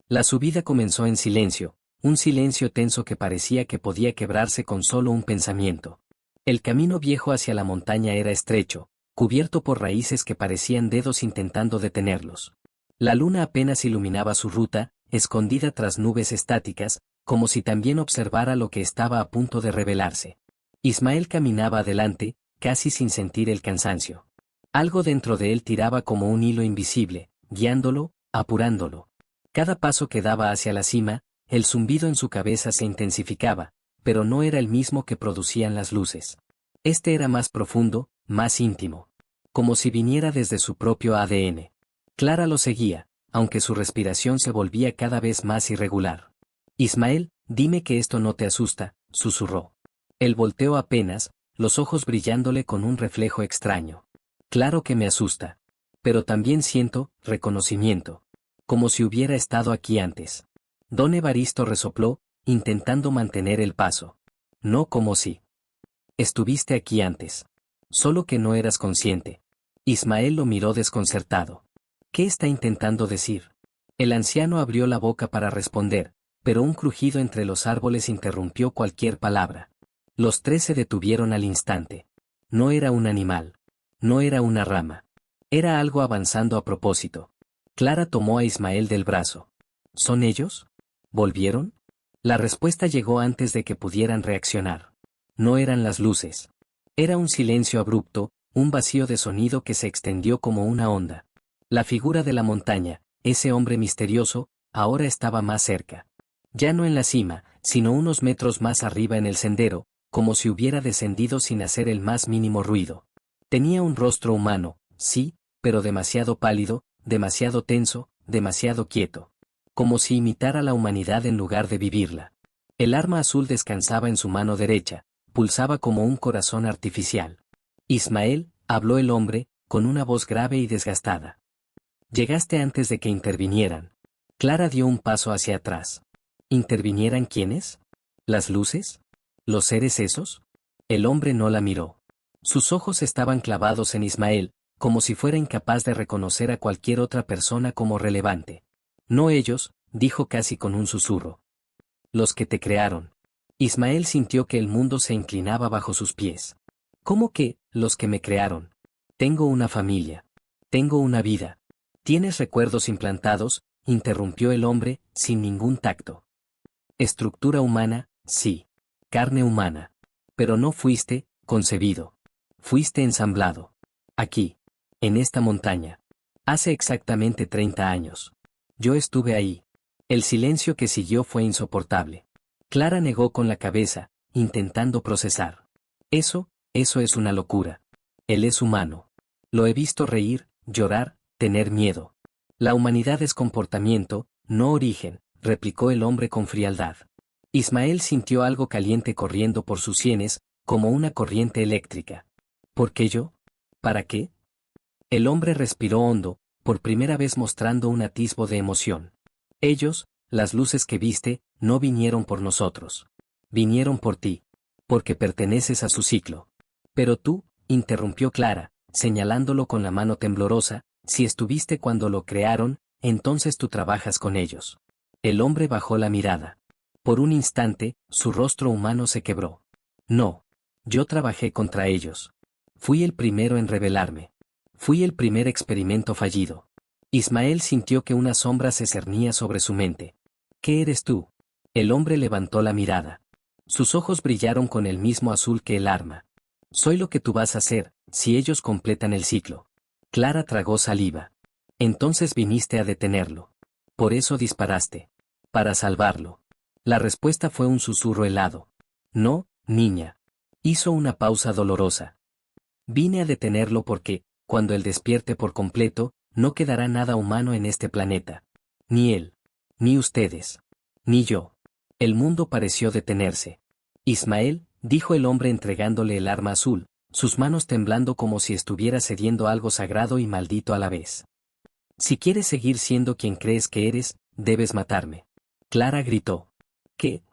La subida comenzó en silencio, un silencio tenso que parecía que podía quebrarse con solo un pensamiento. El camino viejo hacia la montaña era estrecho, cubierto por raíces que parecían dedos intentando detenerlos. La luna apenas iluminaba su ruta, escondida tras nubes estáticas, como si también observara lo que estaba a punto de revelarse. Ismael caminaba adelante, casi sin sentir el cansancio. Algo dentro de él tiraba como un hilo invisible, guiándolo, apurándolo. Cada paso que daba hacia la cima, el zumbido en su cabeza se intensificaba, pero no era el mismo que producían las luces. Este era más profundo, más íntimo. Como si viniera desde su propio ADN. Clara lo seguía, aunque su respiración se volvía cada vez más irregular. Ismael, dime que esto no te asusta, susurró. Él volteó apenas, los ojos brillándole con un reflejo extraño. Claro que me asusta. Pero también siento reconocimiento. Como si hubiera estado aquí antes. Don Evaristo resopló, intentando mantener el paso. No como si. Estuviste aquí antes. Solo que no eras consciente. Ismael lo miró desconcertado. ¿Qué está intentando decir? El anciano abrió la boca para responder, pero un crujido entre los árboles interrumpió cualquier palabra. Los tres se detuvieron al instante. No era un animal. No era una rama. Era algo avanzando a propósito. Clara tomó a Ismael del brazo. ¿Son ellos? ¿Volvieron? La respuesta llegó antes de que pudieran reaccionar. No eran las luces. Era un silencio abrupto, un vacío de sonido que se extendió como una onda. La figura de la montaña, ese hombre misterioso, ahora estaba más cerca. Ya no en la cima, sino unos metros más arriba en el sendero, como si hubiera descendido sin hacer el más mínimo ruido. Tenía un rostro humano, sí, pero demasiado pálido, demasiado tenso, demasiado quieto. Como si imitara la humanidad en lugar de vivirla. El arma azul descansaba en su mano derecha, pulsaba como un corazón artificial. Ismael, habló el hombre, con una voz grave y desgastada. Llegaste antes de que intervinieran. Clara dio un paso hacia atrás. ¿Intervinieran quiénes? ¿Las luces? ¿Los seres esos? El hombre no la miró. Sus ojos estaban clavados en Ismael, como si fuera incapaz de reconocer a cualquier otra persona como relevante. No ellos, dijo casi con un susurro. Los que te crearon. Ismael sintió que el mundo se inclinaba bajo sus pies. ¿Cómo que, los que me crearon? Tengo una familia. Tengo una vida. ¿Tienes recuerdos implantados? Interrumpió el hombre, sin ningún tacto. Estructura humana, sí. Carne humana. Pero no fuiste concebido. Fuiste ensamblado. Aquí. En esta montaña. Hace exactamente 30 años. Yo estuve ahí. El silencio que siguió fue insoportable. Clara negó con la cabeza, intentando procesar. Eso es una locura. Él es humano. Lo he visto reír, llorar, tener miedo. La humanidad es comportamiento, no origen, replicó el hombre con frialdad. Ismael sintió algo caliente corriendo por sus sienes, como una corriente eléctrica. ¿Por qué yo? ¿Para qué? El hombre respiró hondo, por primera vez mostrando un atisbo de emoción. Ellos, las luces que viste, no vinieron por nosotros. Vinieron por ti. Porque perteneces a su ciclo. Pero tú, interrumpió Clara, señalándolo con la mano temblorosa, si estuviste cuando lo crearon, entonces tú trabajas con ellos. El hombre bajó la mirada. Por un instante, su rostro humano se quebró. No. Yo trabajé contra ellos. Fui el primero en rebelarme. Fui el primer experimento fallido. Ismael sintió que una sombra se cernía sobre su mente. ¿Qué eres tú? El hombre levantó la mirada. Sus ojos brillaron con el mismo azul que el arma. Soy lo que tú vas a hacer, si ellos completan el ciclo. Clara tragó saliva. Entonces viniste a detenerlo. Por eso disparaste. Para salvarlo. La respuesta fue un susurro helado. No, niña. Hizo una pausa dolorosa. Vine a detenerlo porque, cuando él despierte por completo, no quedará nada humano en este planeta. Ni él. Ni ustedes. Ni yo. El mundo pareció detenerse. Ismael, dijo el hombre entregándole el arma azul, sus manos temblando como si estuviera cediendo algo sagrado y maldito a la vez. Si quieres seguir siendo quien crees que eres, debes matarme. Clara gritó. ¿Qué?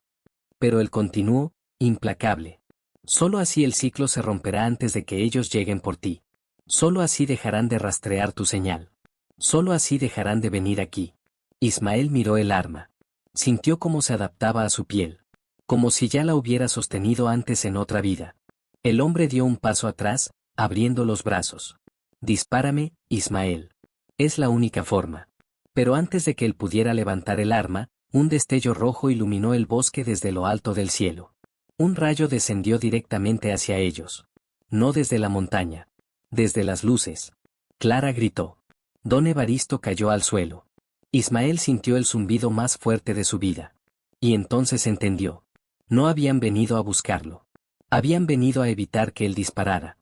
Pero él continuó, implacable. Solo así el ciclo se romperá antes de que ellos lleguen por ti. Solo así dejarán de rastrear tu señal. Solo así dejarán de venir aquí. Ismael miró el arma. Sintió cómo se adaptaba a su piel. Como si ya la hubiera sostenido antes en otra vida. El hombre dio un paso atrás, abriendo los brazos. Dispárame, Ismael. Es la única forma. Pero antes de que él pudiera levantar el arma, un destello rojo iluminó el bosque desde lo alto del cielo. Un rayo descendió directamente hacia ellos. No desde la montaña. Desde las luces. Clara gritó. Don Evaristo cayó al suelo. Ismael sintió el zumbido más fuerte de su vida. Y entonces entendió. No habían venido a buscarlo. Habían venido a evitar que él disparara.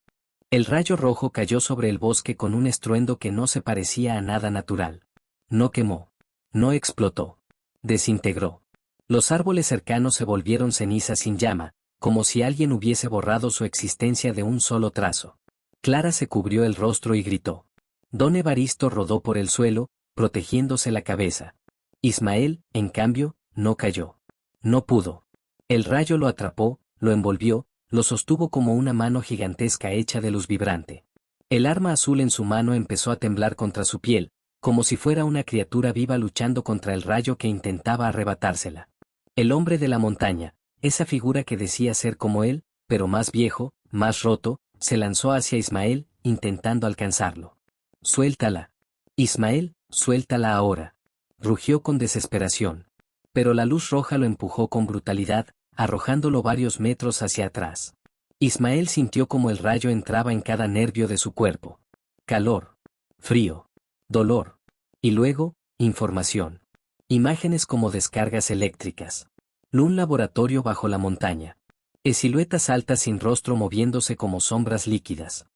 El rayo rojo cayó sobre el bosque con un estruendo que no se parecía a nada natural. No quemó. No explotó. Desintegró. Los árboles cercanos se volvieron ceniza sin llama, como si alguien hubiese borrado su existencia de un solo trazo. Clara se cubrió el rostro y gritó. Don Evaristo rodó por el suelo, protegiéndose la cabeza. Ismael, en cambio, no cayó. No pudo. El rayo lo atrapó, lo envolvió, lo sostuvo como una mano gigantesca hecha de luz vibrante. El arma azul en su mano empezó a temblar contra su piel, como si fuera una criatura viva luchando contra el rayo que intentaba arrebatársela. El hombre de la montaña, esa figura que decía ser como él, pero más viejo, más roto, se lanzó hacia Ismael, intentando alcanzarlo. «Suéltala. Ismael, suéltala ahora», rugió con desesperación. Pero la luz roja lo empujó con brutalidad, arrojándolo varios metros hacia atrás. Ismael sintió como el rayo entraba en cada nervio de su cuerpo. Calor, frío, dolor. Y luego, información. Imágenes como descargas eléctricas. Un laboratorio bajo la montaña. Siluetas altas sin rostro moviéndose como sombras líquidas.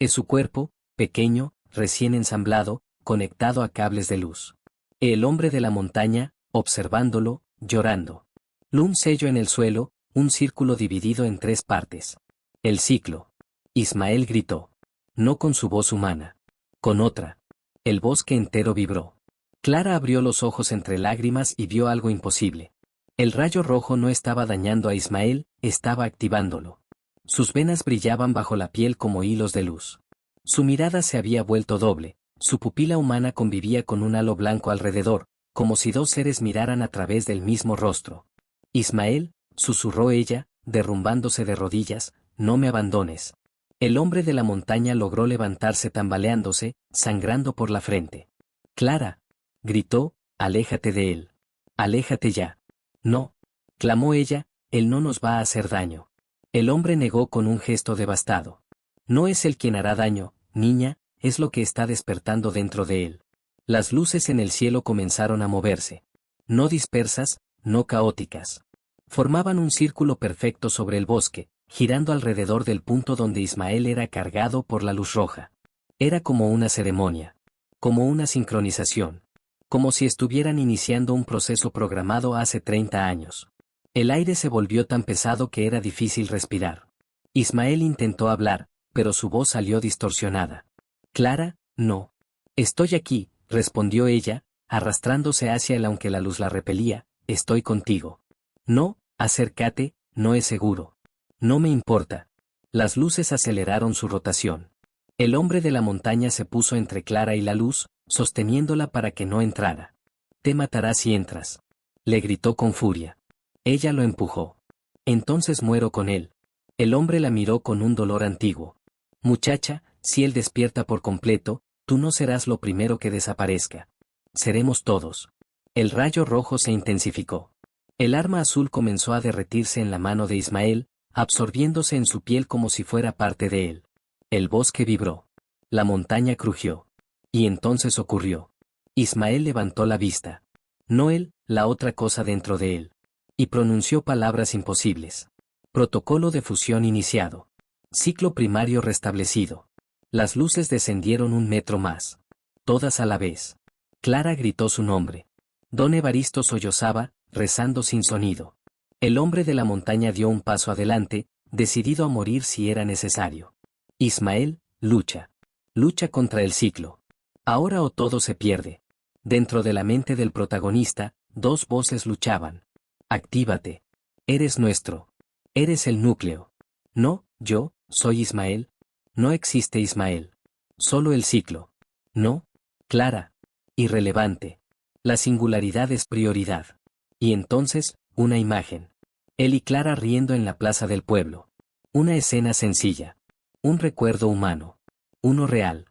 Su cuerpo, pequeño, recién ensamblado, conectado a cables de luz. El hombre de la montaña, observándolo, llorando. Un sello en el suelo, un círculo dividido en 3 partes. El ciclo. Ismael gritó. No con su voz humana. Con otra. El bosque entero vibró. Clara abrió los ojos entre lágrimas y vio algo imposible. El rayo rojo no estaba dañando a Ismael, estaba activándolo. Sus venas brillaban bajo la piel como hilos de luz. Su mirada se había vuelto doble, su pupila humana convivía con un halo blanco alrededor, como si 2 seres miraran a través del mismo rostro. Ismael, susurró ella, derrumbándose de rodillas, no me abandones. El hombre de la montaña logró levantarse tambaleándose, sangrando por la frente. Clara, gritó, aléjate de él. Aléjate ya. No, clamó ella, él no nos va a hacer daño. El hombre negó con un gesto devastado. No es él quien hará daño, niña, es lo que está despertando dentro de él. Las luces en el cielo comenzaron a moverse. No dispersas, no caóticas. Formaban un círculo perfecto sobre el bosque, girando alrededor del punto donde Ismael era cargado por la luz roja. Era como una ceremonia. Como una sincronización. Como si estuvieran iniciando un proceso programado hace 30 años. El aire se volvió tan pesado que era difícil respirar. Ismael intentó hablar, pero su voz salió distorsionada. Clara, no. Estoy aquí, respondió ella, arrastrándose hacia él aunque la luz la repelía, estoy contigo. No, acércate, no es seguro. No me importa. Las luces aceleraron su rotación. El hombre de la montaña se puso entre Clara y la luz, sosteniéndola para que no entrara. Te matará si entras. Le gritó con furia. Ella lo empujó. Entonces muero con él. El hombre la miró con un dolor antiguo. Muchacha, si él despierta por completo, tú no serás lo primero que desaparezca. Seremos todos. El rayo rojo se intensificó. El arma azul comenzó a derretirse en la mano de Ismael, absorbiéndose en su piel como si fuera parte de él. El bosque vibró. La montaña crujió. Y entonces ocurrió. Ismael levantó la vista. No él, la otra cosa dentro de él. Y pronunció palabras imposibles. Protocolo de fusión iniciado. Ciclo primario restablecido. Las luces descendieron 1 metro más. Todas a la vez. Clara gritó su nombre. Don Evaristo sollozaba, rezando sin sonido. El hombre de la montaña dio un paso adelante, decidido a morir si era necesario. Ismael, lucha. Lucha contra el ciclo. Ahora o todo se pierde. Dentro de la mente del protagonista, 2 voces luchaban. Actívate. Eres nuestro. Eres el núcleo. No, yo, soy Ismael. No existe Ismael. Solo el ciclo. No, Clara. Irrelevante. La singularidad es prioridad. Y entonces, una imagen. Él y Clara riendo en la plaza del pueblo. Una escena sencilla. Un recuerdo humano. Uno real.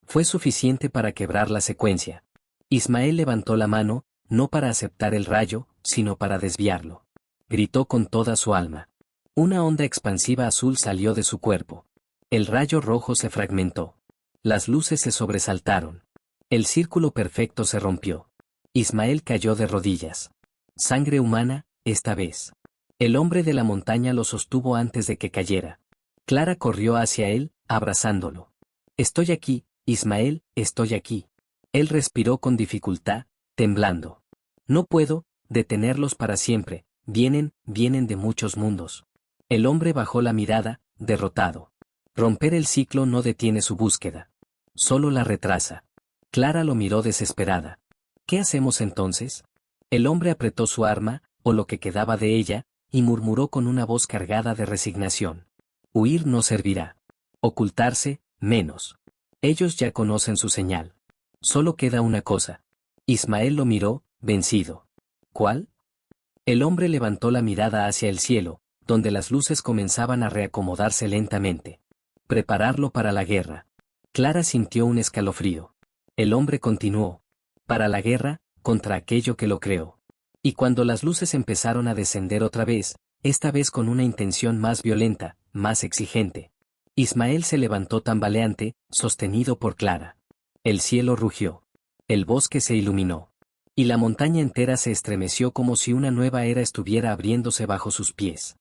Fue suficiente para quebrar la secuencia. Ismael levantó la mano, no para aceptar el rayo, sino para desviarlo. Gritó con toda su alma. Una onda expansiva azul salió de su cuerpo. El rayo rojo se fragmentó. Las luces se sobresaltaron. El círculo perfecto se rompió. Ismael cayó de rodillas. Sangre humana, esta vez. El hombre de la montaña lo sostuvo antes de que cayera. Clara corrió hacia él, abrazándolo. Estoy aquí, Ismael, estoy aquí. Él respiró con dificultad, temblando. No puedo detenerlos para siempre, vienen de muchos mundos. El hombre bajó la mirada, derrotado. Romper el ciclo no detiene su búsqueda. Solo la retrasa. Clara lo miró desesperada. ¿Qué hacemos entonces? El hombre apretó su arma, o lo que quedaba de ella, y murmuró con una voz cargada de resignación. Huir no servirá. Ocultarse, menos. Ellos ya conocen su señal. Solo queda una cosa. Ismael lo miró, vencido. ¿Cuál? El hombre levantó la mirada hacia el cielo, donde las luces comenzaban a reacomodarse lentamente. Prepararlo para la guerra. Clara sintió un escalofrío. El hombre continuó. Para la guerra, contra aquello que lo creó. Y cuando las luces empezaron a descender otra vez, esta vez con una intención más violenta, más exigente, Ismael se levantó tambaleante, sostenido por Clara. El cielo rugió. El bosque se iluminó. Y la montaña entera se estremeció como si una nueva era estuviera abriéndose bajo sus pies.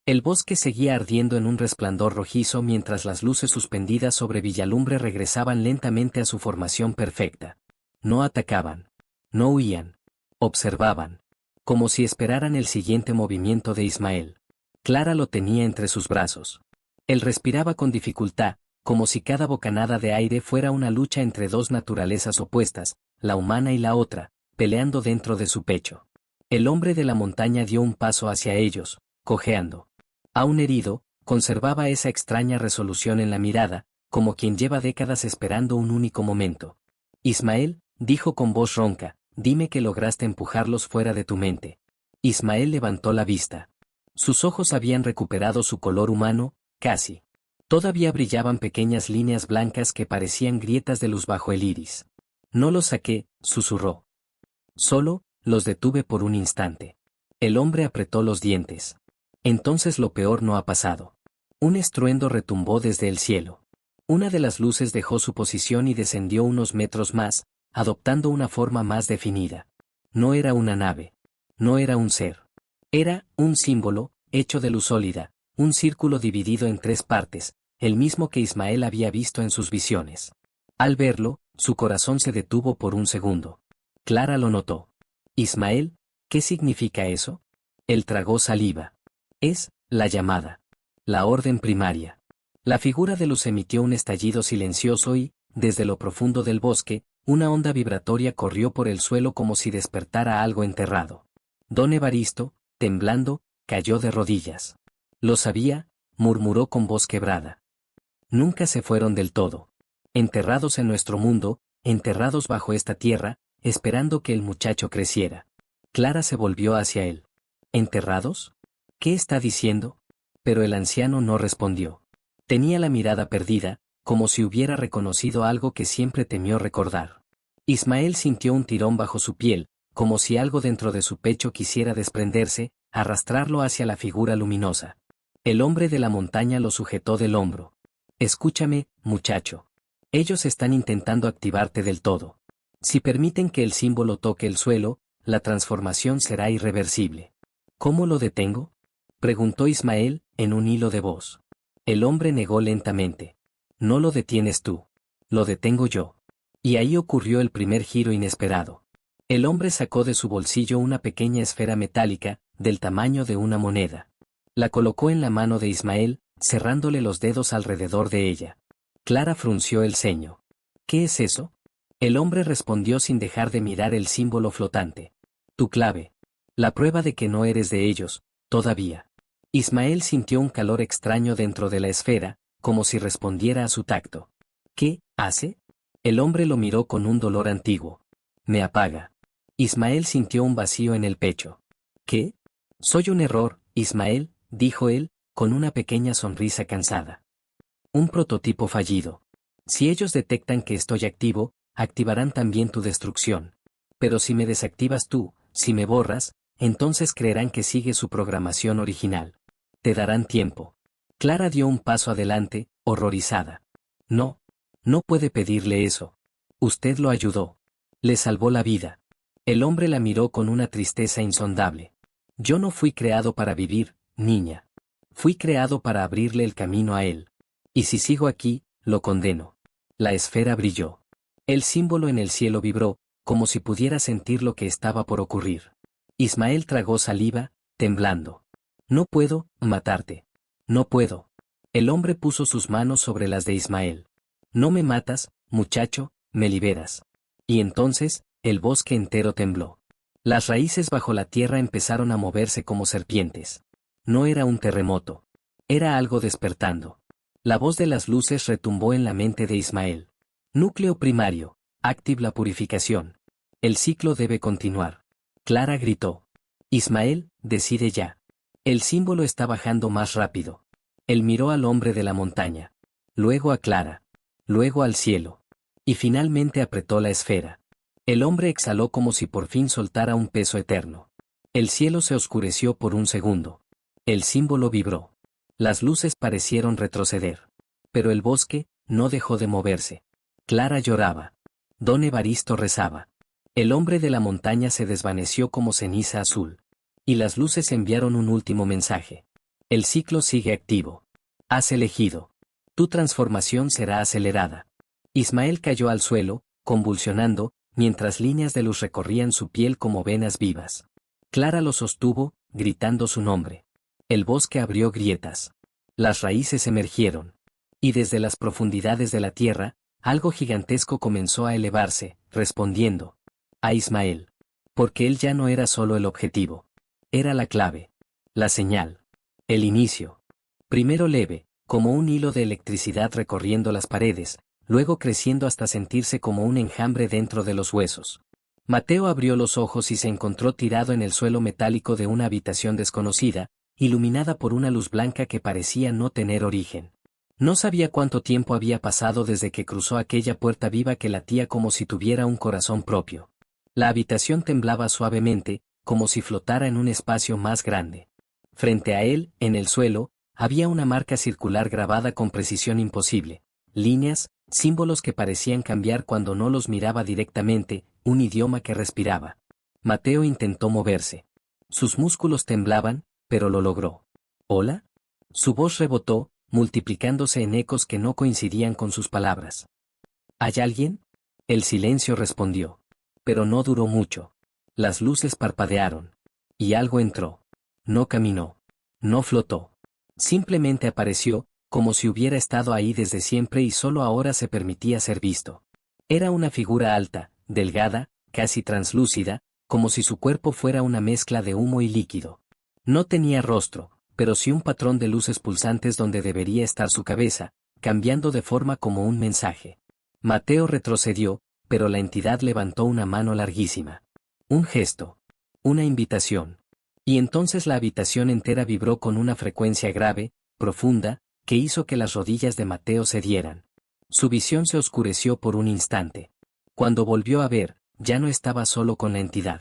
El bosque seguía ardiendo en un resplandor rojizo mientras las luces suspendidas sobre Villalumbre regresaban lentamente a su formación perfecta. No atacaban. No huían. Observaban. Como si esperaran el siguiente movimiento de Ismael. Clara lo tenía entre sus brazos. Él respiraba con dificultad, como si cada bocanada de aire fuera una lucha entre dos naturalezas opuestas, la humana y la otra, peleando dentro de su pecho. El hombre de la montaña dio un paso hacia ellos, cojeando. Aún herido, conservaba esa extraña resolución en la mirada, como quien lleva décadas esperando un único momento. Ismael, dijo con voz ronca, dime que lograste empujarlos fuera de tu mente. Ismael levantó la vista. Sus ojos habían recuperado su color humano, casi. Todavía brillaban pequeñas líneas blancas que parecían grietas de luz bajo el iris. No los saqué, susurró. Solo, los detuve por un instante. El hombre apretó los dientes. Entonces lo peor no ha pasado. Un estruendo retumbó desde el cielo. Una de las luces dejó su posición y descendió unos metros más, adoptando una forma más definida. No era una nave. No era un ser. Era un símbolo, hecho de luz sólida, un círculo dividido en tres partes, el mismo que Ismael había visto en sus visiones. Al verlo, su corazón se detuvo por un segundo. Clara lo notó. Ismael, ¿qué significa eso? Él tragó saliva. Es la llamada. La orden primaria. La figura de luz emitió un estallido silencioso y, desde lo profundo del bosque, una onda vibratoria corrió por el suelo como si despertara algo enterrado. Don Evaristo, temblando, cayó de rodillas. Lo sabía, murmuró con voz quebrada. Nunca se fueron del todo. Enterrados en nuestro mundo, enterrados bajo esta tierra, esperando que el muchacho creciera. Clara se volvió hacia él. ¿Enterrados? ¿Qué está diciendo? Pero el anciano no respondió. Tenía la mirada perdida, como si hubiera reconocido algo que siempre temió recordar. Ismael sintió un tirón bajo su piel, como si algo dentro de su pecho quisiera desprenderse, arrastrarlo hacia la figura luminosa. El hombre de la montaña lo sujetó del hombro. Escúchame, muchacho. Ellos están intentando activarte del todo. Si permiten que el símbolo toque el suelo, la transformación será irreversible. ¿Cómo lo detengo? Preguntó Ismael, en un hilo de voz. El hombre negó lentamente. No lo detienes tú. Lo detengo yo. Y ahí ocurrió el primer giro inesperado. El hombre sacó de su bolsillo una pequeña esfera metálica, del tamaño de una moneda. La colocó en la mano de Ismael, cerrándole los dedos alrededor de ella. Clara frunció el ceño. ¿Qué es eso? El hombre respondió sin dejar de mirar el símbolo flotante. Tu clave. La prueba de que no eres de ellos, todavía. Ismael sintió un calor extraño dentro de la esfera, como si respondiera a su tacto. ¿Qué hace? El hombre lo miró con un dolor antiguo. Me apaga. Ismael sintió un vacío en el pecho. ¿Qué? Soy un error, Ismael, dijo él, con una pequeña sonrisa cansada. Un prototipo fallido. Si ellos detectan que estoy activo, activarán también tu destrucción. Pero si me desactivas tú, si me borras, entonces creerán que sigue su programación original. Te darán tiempo. Clara dio un paso adelante, horrorizada. No. No puede pedirle eso. Usted lo ayudó. Le salvó la vida. El hombre la miró con una tristeza insondable. Yo no fui creado para vivir, niña. Fui creado para abrirle el camino a él. Y si sigo aquí, lo condeno. La esfera brilló. El símbolo en el cielo vibró, como si pudiera sentir lo que estaba por ocurrir. Ismael tragó saliva, temblando. No puedo matarte. No puedo. El hombre puso sus manos sobre las de Ismael. No me matas, muchacho, me liberas. Y entonces, el bosque entero tembló. Las raíces bajo la tierra empezaron a moverse como serpientes. No era un terremoto. Era algo despertando. La voz de las luces retumbó en la mente de Ismael. Núcleo primario, active la purificación. El ciclo debe continuar. Clara gritó. Ismael, decide ya. El símbolo está bajando más rápido. Él miró al hombre de la montaña. luego a Clara, luego al cielo. Y finalmente apretó la esfera. El hombre exhaló como si por fin soltara un peso eterno. El cielo se oscureció por un segundo. El símbolo vibró. Las luces parecieron retroceder. Pero el bosque no dejó de moverse. Clara lloraba. Don Evaristo rezaba. El hombre de la montaña se desvaneció como ceniza azul. Y las luces enviaron un último mensaje. El ciclo sigue activo. Has elegido. Tu transformación será acelerada. Ismael cayó al suelo, convulsionando, mientras líneas de luz recorrían su piel como venas vivas. Clara lo sostuvo, gritando su nombre. El bosque abrió grietas. Las raíces emergieron. Y desde las profundidades de la tierra, algo gigantesco comenzó a elevarse, respondiendo a Ismael. Porque él ya no era solo el objetivo. Era la clave. La señal. El inicio. Primero leve, como un hilo de electricidad recorriendo las paredes, luego creciendo hasta sentirse como un enjambre dentro de los huesos. Mateo abrió los ojos y se encontró tirado en el suelo metálico de una habitación desconocida, iluminada por una luz blanca que parecía no tener origen. No sabía cuánto tiempo había pasado desde que cruzó aquella puerta viva que latía como si tuviera un corazón propio. La habitación temblaba suavemente, como si flotara en un espacio más grande. Frente a él, en el suelo, había una marca circular grabada con precisión imposible. Líneas, símbolos que parecían cambiar cuando no los miraba directamente, un idioma que respiraba. Mateo intentó moverse. Sus músculos temblaban, pero lo logró. ¿Hola? Su voz rebotó, multiplicándose en ecos que no coincidían con sus palabras. ¿Hay alguien? El silencio respondió. Pero no duró mucho. Las luces parpadearon. Y algo entró. No caminó. No flotó. Simplemente apareció, como si hubiera estado ahí desde siempre y solo ahora se permitía ser visto. Era una figura alta, delgada, casi translúcida, como si su cuerpo fuera una mezcla de humo y líquido. No tenía rostro, pero sí un patrón de luces pulsantes donde debería estar su cabeza, cambiando de forma como un mensaje. Mateo retrocedió, pero la entidad levantó una mano larguísima. Un gesto. Una invitación. Y entonces la habitación entera vibró con una frecuencia grave, profunda, que hizo que las rodillas de Mateo cedieran. Su visión se oscureció por un instante. Cuando volvió a ver, ya no estaba solo con la entidad.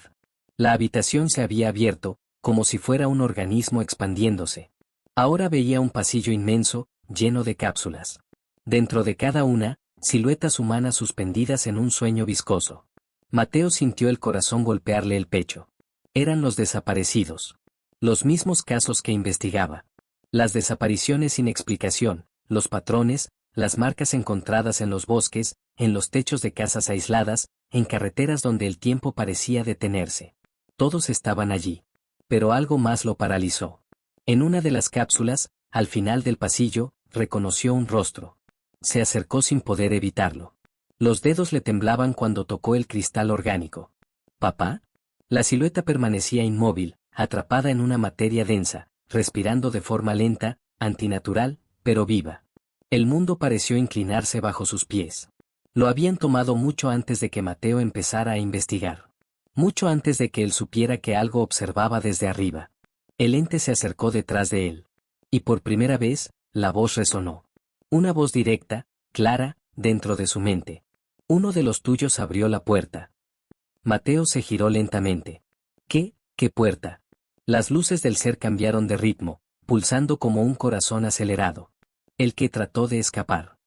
La habitación se había abierto, como si fuera un organismo expandiéndose. Ahora veía un pasillo inmenso, lleno de cápsulas. Dentro de cada una, siluetas humanas suspendidas en un sueño viscoso. Mateo sintió el corazón golpearle el pecho. Eran los desaparecidos. Los mismos casos que investigaba. Las desapariciones sin explicación, los patrones, las marcas encontradas en los bosques, en los techos de casas aisladas, en carreteras donde el tiempo parecía detenerse. Todos estaban allí. Pero algo más lo paralizó. En una de las cápsulas, al final del pasillo, reconoció un rostro. Se acercó sin poder evitarlo. Los dedos le temblaban cuando tocó el cristal orgánico. ¿Papá? La silueta permanecía inmóvil, atrapada en una materia densa, respirando de forma lenta, antinatural, pero viva. El mundo pareció inclinarse bajo sus pies. Lo habían tomado mucho antes de que Mateo empezara a investigar. Mucho antes de que él supiera que algo observaba desde arriba. El ente se acercó detrás de él. Y por primera vez, la voz resonó. Una voz directa, clara, dentro de su mente. Uno de los tuyos abrió la puerta. Mateo se giró lentamente. ¿Qué? ¿Qué puerta? Las luces del ser cambiaron de ritmo, pulsando como un corazón acelerado. El que trató de escapar.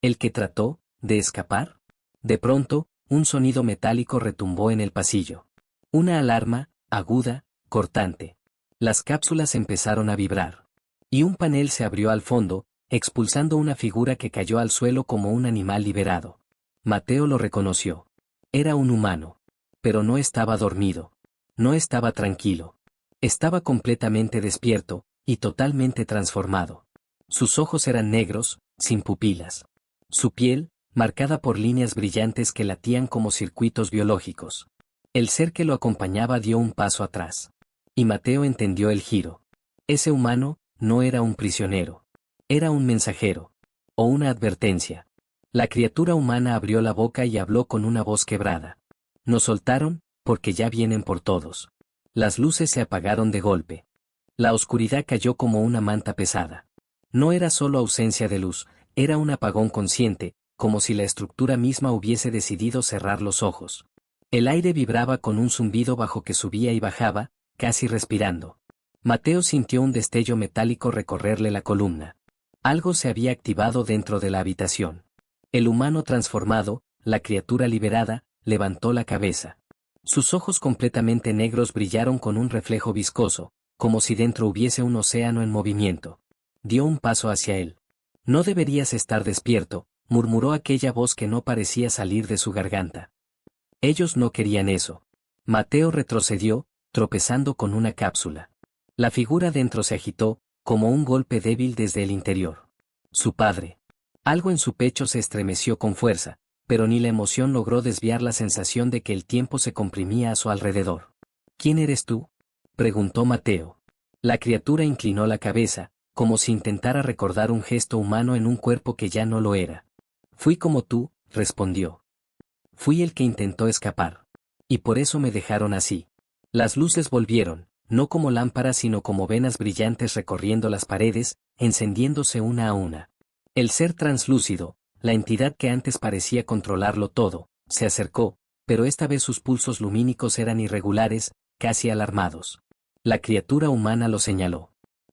¿El que trató de escapar? De pronto, un sonido metálico retumbó en el pasillo. Una alarma, aguda, cortante. Las cápsulas empezaron a vibrar. Y un panel se abrió al fondo, expulsando una figura que cayó al suelo como un animal liberado. Mateo lo reconoció. Era un humano. Pero no estaba dormido. No estaba tranquilo. Estaba completamente despierto, y totalmente transformado. Sus ojos eran negros, sin pupilas. Su piel, marcada por líneas brillantes que latían como circuitos biológicos. El ser que lo acompañaba dio un paso atrás. Y Mateo entendió el giro. Ese humano, no era un prisionero. Era un mensajero. O una advertencia. La criatura humana abrió la boca y habló con una voz quebrada. Nos soltaron, porque ya vienen por todos. Las luces se apagaron de golpe. La oscuridad cayó como una manta pesada. No era solo ausencia de luz, Era un apagón consciente, como si la estructura misma hubiese decidido cerrar los ojos. El aire vibraba con un zumbido bajo que subía y bajaba, casi respirando. Mateo sintió un destello metálico recorrerle la columna. Algo se había activado dentro de la habitación. El humano transformado, la criatura liberada, levantó la cabeza. Sus ojos completamente negros brillaron con un reflejo viscoso, como si dentro hubiese un océano en movimiento. Dio un paso hacia él. «No deberías estar despierto», murmuró aquella voz que no parecía salir de su garganta. Ellos no querían eso. Mateo retrocedió, tropezando con una cápsula. La figura dentro se agitó, como un golpe débil desde el interior. Su padre. Algo en su pecho se estremeció con fuerza, pero ni la emoción logró desviar la sensación de que el tiempo se comprimía a su alrededor. «¿Quién eres tú?», preguntó Mateo. La criatura inclinó la cabeza, como si intentara recordar un gesto humano en un cuerpo que ya no lo era. «Fui como tú», respondió. «Fui el que intentó escapar. Y por eso me dejaron así». Las luces volvieron, no como lámparas sino como venas brillantes recorriendo las paredes, encendiéndose una a una. El ser translúcido, la entidad que antes parecía controlarlo todo, se acercó, pero esta vez sus pulsos lumínicos eran irregulares, casi alarmados. La criatura humana lo señaló.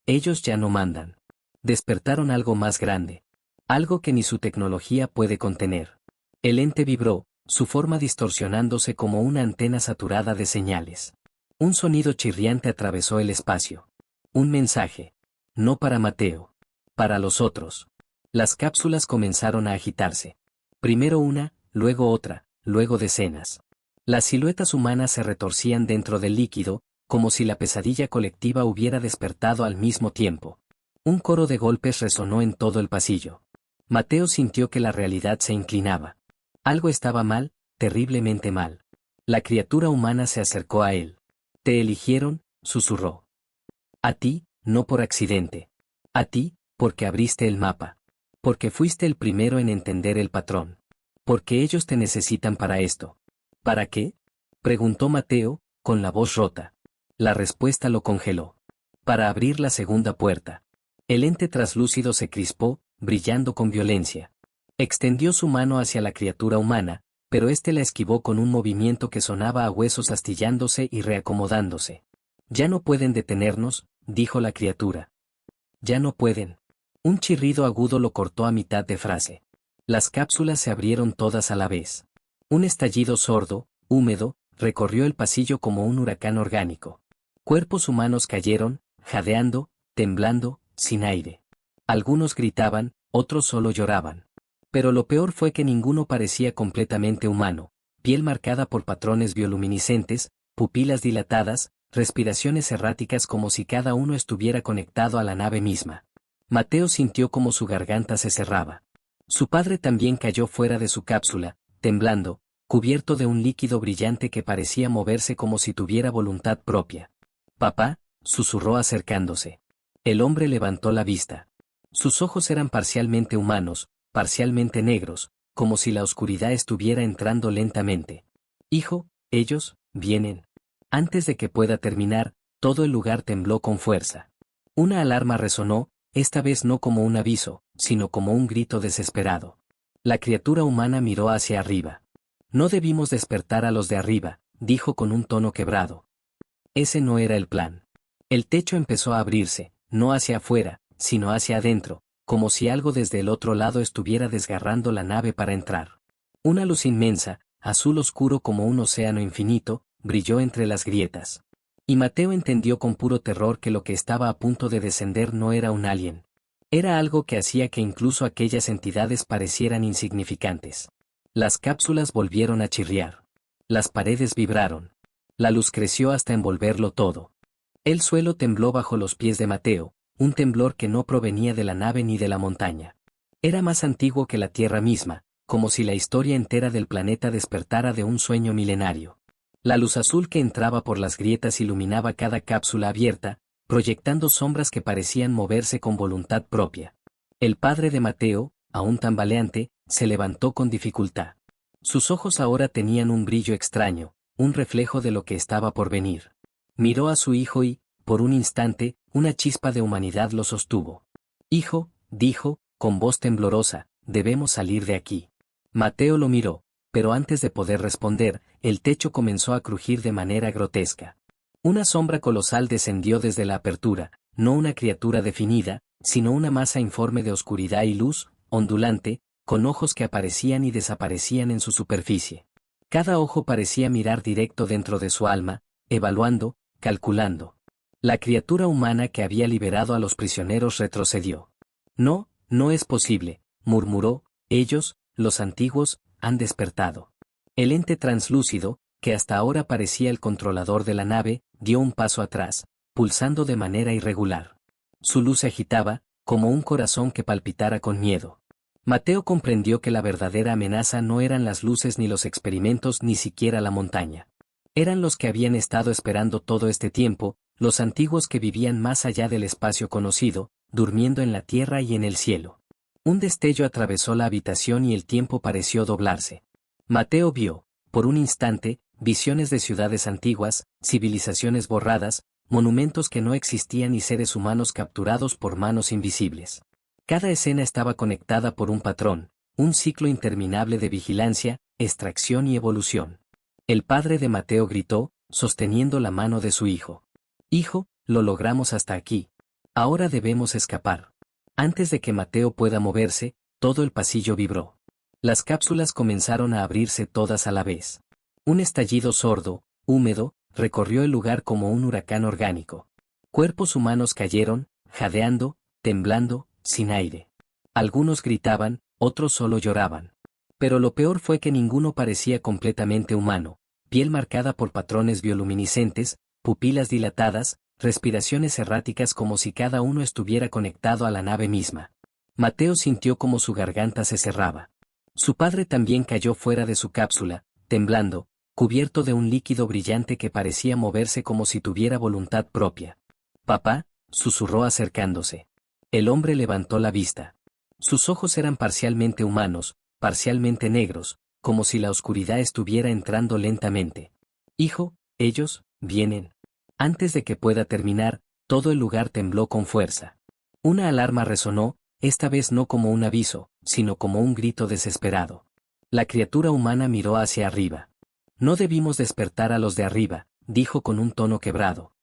«Ellos ya no mandan. Despertaron algo más grande. Algo que ni su tecnología puede contener». El ente vibró, su forma distorsionándose como una antena saturada de señales. Un sonido chirriante atravesó el espacio. Un mensaje. No para Mateo. Para los otros. Las cápsulas comenzaron a agitarse. Primero una, luego otra, luego decenas. Las siluetas humanas se retorcían dentro del líquido, como si la pesadilla colectiva hubiera despertado al mismo tiempo. Un coro de golpes resonó en todo el pasillo. Mateo sintió que la realidad se inclinaba. Algo estaba mal, terriblemente mal. La criatura humana se acercó a él. «Te eligieron», susurró. «A ti, no por accidente. A ti, porque abriste el mapa. Porque fuiste el primero en entender el patrón. Porque ellos te necesitan para esto». «¿Para qué?», preguntó Mateo, con la voz rota. La respuesta lo congeló. «Para abrir la segunda puerta». El ente traslúcido se crispó, brillando con violencia. Extendió su mano hacia la criatura humana, pero éste la esquivó con un movimiento que sonaba a huesos astillándose y reacomodándose. «Ya no pueden detenernos», dijo la criatura. «Ya no pueden». Un chirrido agudo lo cortó a mitad de frase. Las cápsulas se abrieron todas a la vez. Un estallido sordo, húmedo, recorrió el pasillo como un huracán orgánico. Cuerpos humanos cayeron, jadeando, temblando, sin aire. Algunos gritaban, otros solo lloraban. Pero lo peor fue que ninguno parecía completamente humano, piel marcada por patrones bioluminiscentes, pupilas dilatadas, respiraciones erráticas como si cada uno estuviera conectado a la nave misma. Mateo sintió como su garganta se cerraba. Su padre también cayó fuera de su cápsula, temblando, cubierto de un líquido brillante que parecía moverse como si tuviera voluntad propia. «Papá», susurró acercándose. El hombre levantó la vista. Sus ojos eran parcialmente humanos, parcialmente negros, como si la oscuridad estuviera entrando lentamente. «Hijo, ellos vienen». Antes de que pueda terminar, todo el lugar tembló con fuerza. Una alarma resonó, esta vez no como un aviso, sino como un grito desesperado. La criatura humana miró hacia arriba. «No debimos despertar a los de arriba», dijo con un tono quebrado. Ese no era el plan. El techo empezó a abrirse, no hacia afuera, sino hacia adentro, como si algo desde el otro lado estuviera desgarrando la nave para entrar. Una luz inmensa, azul oscuro como un océano infinito, brilló entre las grietas. Y Mateo entendió con puro terror que lo que estaba a punto de descender no era un alien. Era algo que hacía que incluso aquellas entidades parecieran insignificantes. Las cápsulas volvieron a chirriar. Las paredes vibraron. La luz creció hasta envolverlo todo. El suelo tembló bajo los pies de Mateo, un temblor que no provenía de la nave ni de la montaña. Era más antiguo que la Tierra misma, como si la historia entera del planeta despertara de un sueño milenario. La luz azul que entraba por las grietas iluminaba cada cápsula abierta, proyectando sombras que parecían moverse con voluntad propia. El padre de Mateo, aún tambaleante, se levantó con dificultad. Sus ojos ahora tenían un brillo extraño, un reflejo de lo que estaba por venir. Miró a su hijo y, por un instante, una chispa de humanidad lo sostuvo. «Hijo», dijo, con voz temblorosa, debemos salir de aquí. Mateo lo miró, pero antes de poder responder, el techo comenzó a crujir de manera grotesca. Una sombra colosal descendió desde la apertura, no una criatura definida, sino una masa informe de oscuridad y luz, ondulante, con ojos que aparecían y desaparecían en su superficie. Cada ojo parecía mirar directo dentro de su alma, evaluando, calculando. La criatura humana que había liberado a los prisioneros retrocedió. No, no es posible, murmuró, ellos, los antiguos, han despertado. El ente translúcido, que hasta ahora parecía el controlador de la nave, dio un paso atrás, pulsando de manera irregular. Su luz se agitaba, como un corazón que palpitara con miedo. Mateo comprendió que la verdadera amenaza no eran las luces ni los experimentos ni siquiera la montaña. Eran los que habían estado esperando todo este tiempo, los antiguos que vivían más allá del espacio conocido, durmiendo en la tierra y en el cielo. Un destello atravesó la habitación y el tiempo pareció doblarse. Mateo vio, por un instante, visiones de ciudades antiguas, civilizaciones borradas, monumentos que no existían y seres humanos capturados por manos invisibles. Cada escena estaba conectada por un patrón, un ciclo interminable de vigilancia, extracción y evolución. El padre de Mateo gritó, sosteniendo la mano de su hijo. Hijo, lo logramos hasta aquí. Ahora debemos escapar. Antes de que Mateo pueda moverse, todo el pasillo vibró. Las cápsulas comenzaron a abrirse todas a la vez. Un estallido sordo, húmedo, recorrió el lugar como un huracán orgánico. Cuerpos humanos cayeron, jadeando, temblando, sin aire. Algunos gritaban, otros solo lloraban. Pero lo peor fue que ninguno parecía completamente humano, piel marcada por patrones bioluminiscentes, pupilas dilatadas, respiraciones erráticas como si cada uno estuviera conectado a la nave misma. Mateo sintió como su garganta se cerraba. Su padre también cayó fuera de su cápsula, temblando, cubierto de un líquido brillante que parecía moverse como si tuviera voluntad propia. Papá, susurró acercándose. El hombre levantó la vista. Sus ojos eran parcialmente humanos, parcialmente negros, como si la oscuridad estuviera entrando lentamente. Hijo, ellos, vienen. Antes de que pueda terminar, todo el lugar tembló con fuerza. Una alarma resonó, esta vez no como un aviso, sino como un grito desesperado. La criatura humana miró hacia arriba. No debimos despertar a los de arriba, dijo con un tono quebrado.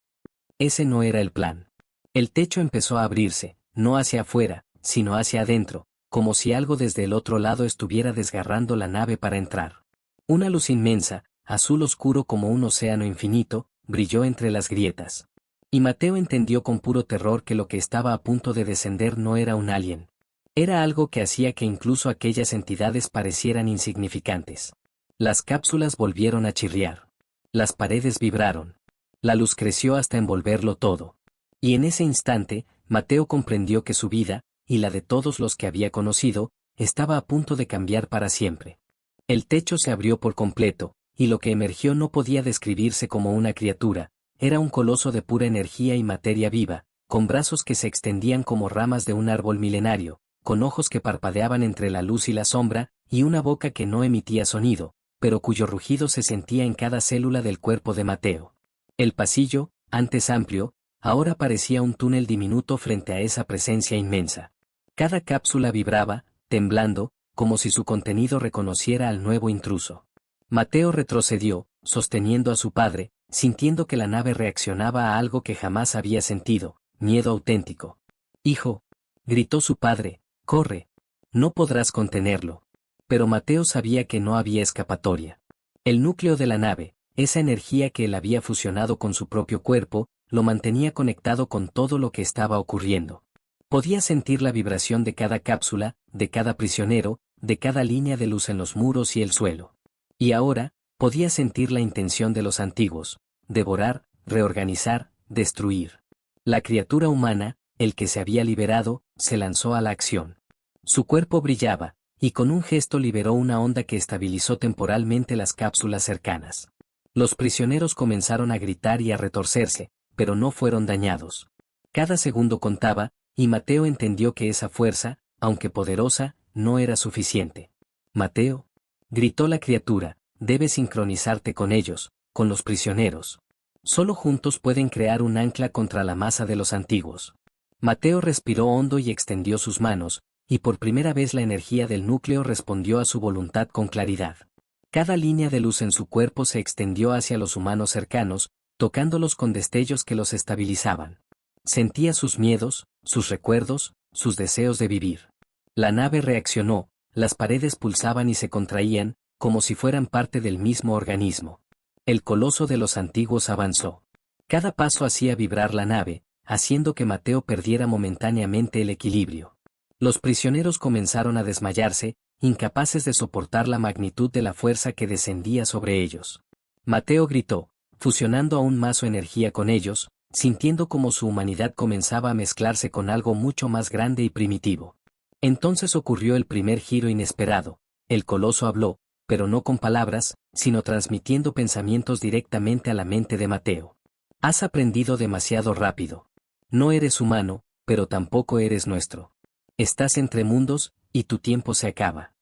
Ese no era el plan. El techo empezó a abrirse, no hacia afuera, sino hacia adentro, como si algo desde el otro lado estuviera desgarrando la nave para entrar. Una luz inmensa, azul oscuro como un océano infinito, brilló entre las grietas. Y Mateo entendió con puro terror que lo que estaba a punto de descender no era un alien. Era algo que hacía que incluso aquellas entidades parecieran insignificantes. Las cápsulas volvieron a chirriar. Las paredes vibraron. La luz creció hasta envolverlo todo. Y en ese instante, Mateo comprendió que su vida, y la de todos los que había conocido, estaba a punto de cambiar para siempre. El techo se abrió por completo, y lo que emergió no podía describirse como una criatura, era un coloso de pura energía y materia viva, con brazos que se extendían como ramas de un árbol milenario, con ojos que parpadeaban entre la luz y la sombra, y una boca que no emitía sonido, pero cuyo rugido se sentía en cada célula del cuerpo de Mateo. El pasillo, antes amplio, ahora parecía un túnel diminuto frente a esa presencia inmensa. Cada cápsula vibraba, temblando, como si su contenido reconociera al nuevo intruso. Mateo retrocedió, sosteniendo a su padre, sintiendo que la nave reaccionaba a algo que jamás había sentido, miedo auténtico. Hijo, gritó su padre, corre. No podrás contenerlo. Pero Mateo sabía que no había escapatoria. El núcleo de la nave, esa energía que él había fusionado con su propio cuerpo, lo mantenía conectado con todo lo que estaba ocurriendo. Podía sentir la vibración de cada cápsula, de cada prisionero, de cada línea de luz en los muros y el suelo. Y ahora, podía sentir la intención de los antiguos: devorar, reorganizar, destruir. La criatura humana, el que se había liberado, se lanzó a la acción. Su cuerpo brillaba, y con un gesto liberó una onda que estabilizó temporalmente las cápsulas cercanas. Los prisioneros comenzaron a gritar y a retorcerse, pero no fueron dañados. Cada segundo contaba, y Mateo entendió que esa fuerza, aunque poderosa, no era suficiente. Mateo, gritó la criatura, debes sincronizarte con ellos, con los prisioneros. Solo juntos pueden crear un ancla contra la masa de los antiguos. Mateo respiró hondo y extendió sus manos, y por primera vez la energía del núcleo respondió a su voluntad con claridad. Cada línea de luz en su cuerpo se extendió hacia los humanos cercanos, tocándolos con destellos que los estabilizaban. Sentía sus miedos, sus recuerdos, sus deseos de vivir. La nave reaccionó, las paredes pulsaban y se contraían, como si fueran parte del mismo organismo. El coloso de los antiguos avanzó. Cada paso hacía vibrar la nave, haciendo que Mateo perdiera momentáneamente el equilibrio. Los prisioneros comenzaron a desmayarse, incapaces de soportar la magnitud de la fuerza que descendía sobre ellos. Mateo gritó, fusionando aún más su energía con ellos, sintiendo como su humanidad comenzaba a mezclarse con algo mucho más grande y primitivo. Entonces ocurrió el primer giro inesperado. El coloso habló, pero no con palabras, sino transmitiendo pensamientos directamente a la mente de Mateo. Has aprendido demasiado rápido. No eres humano, pero tampoco eres nuestro. Estás entre mundos, y tu tiempo se acaba.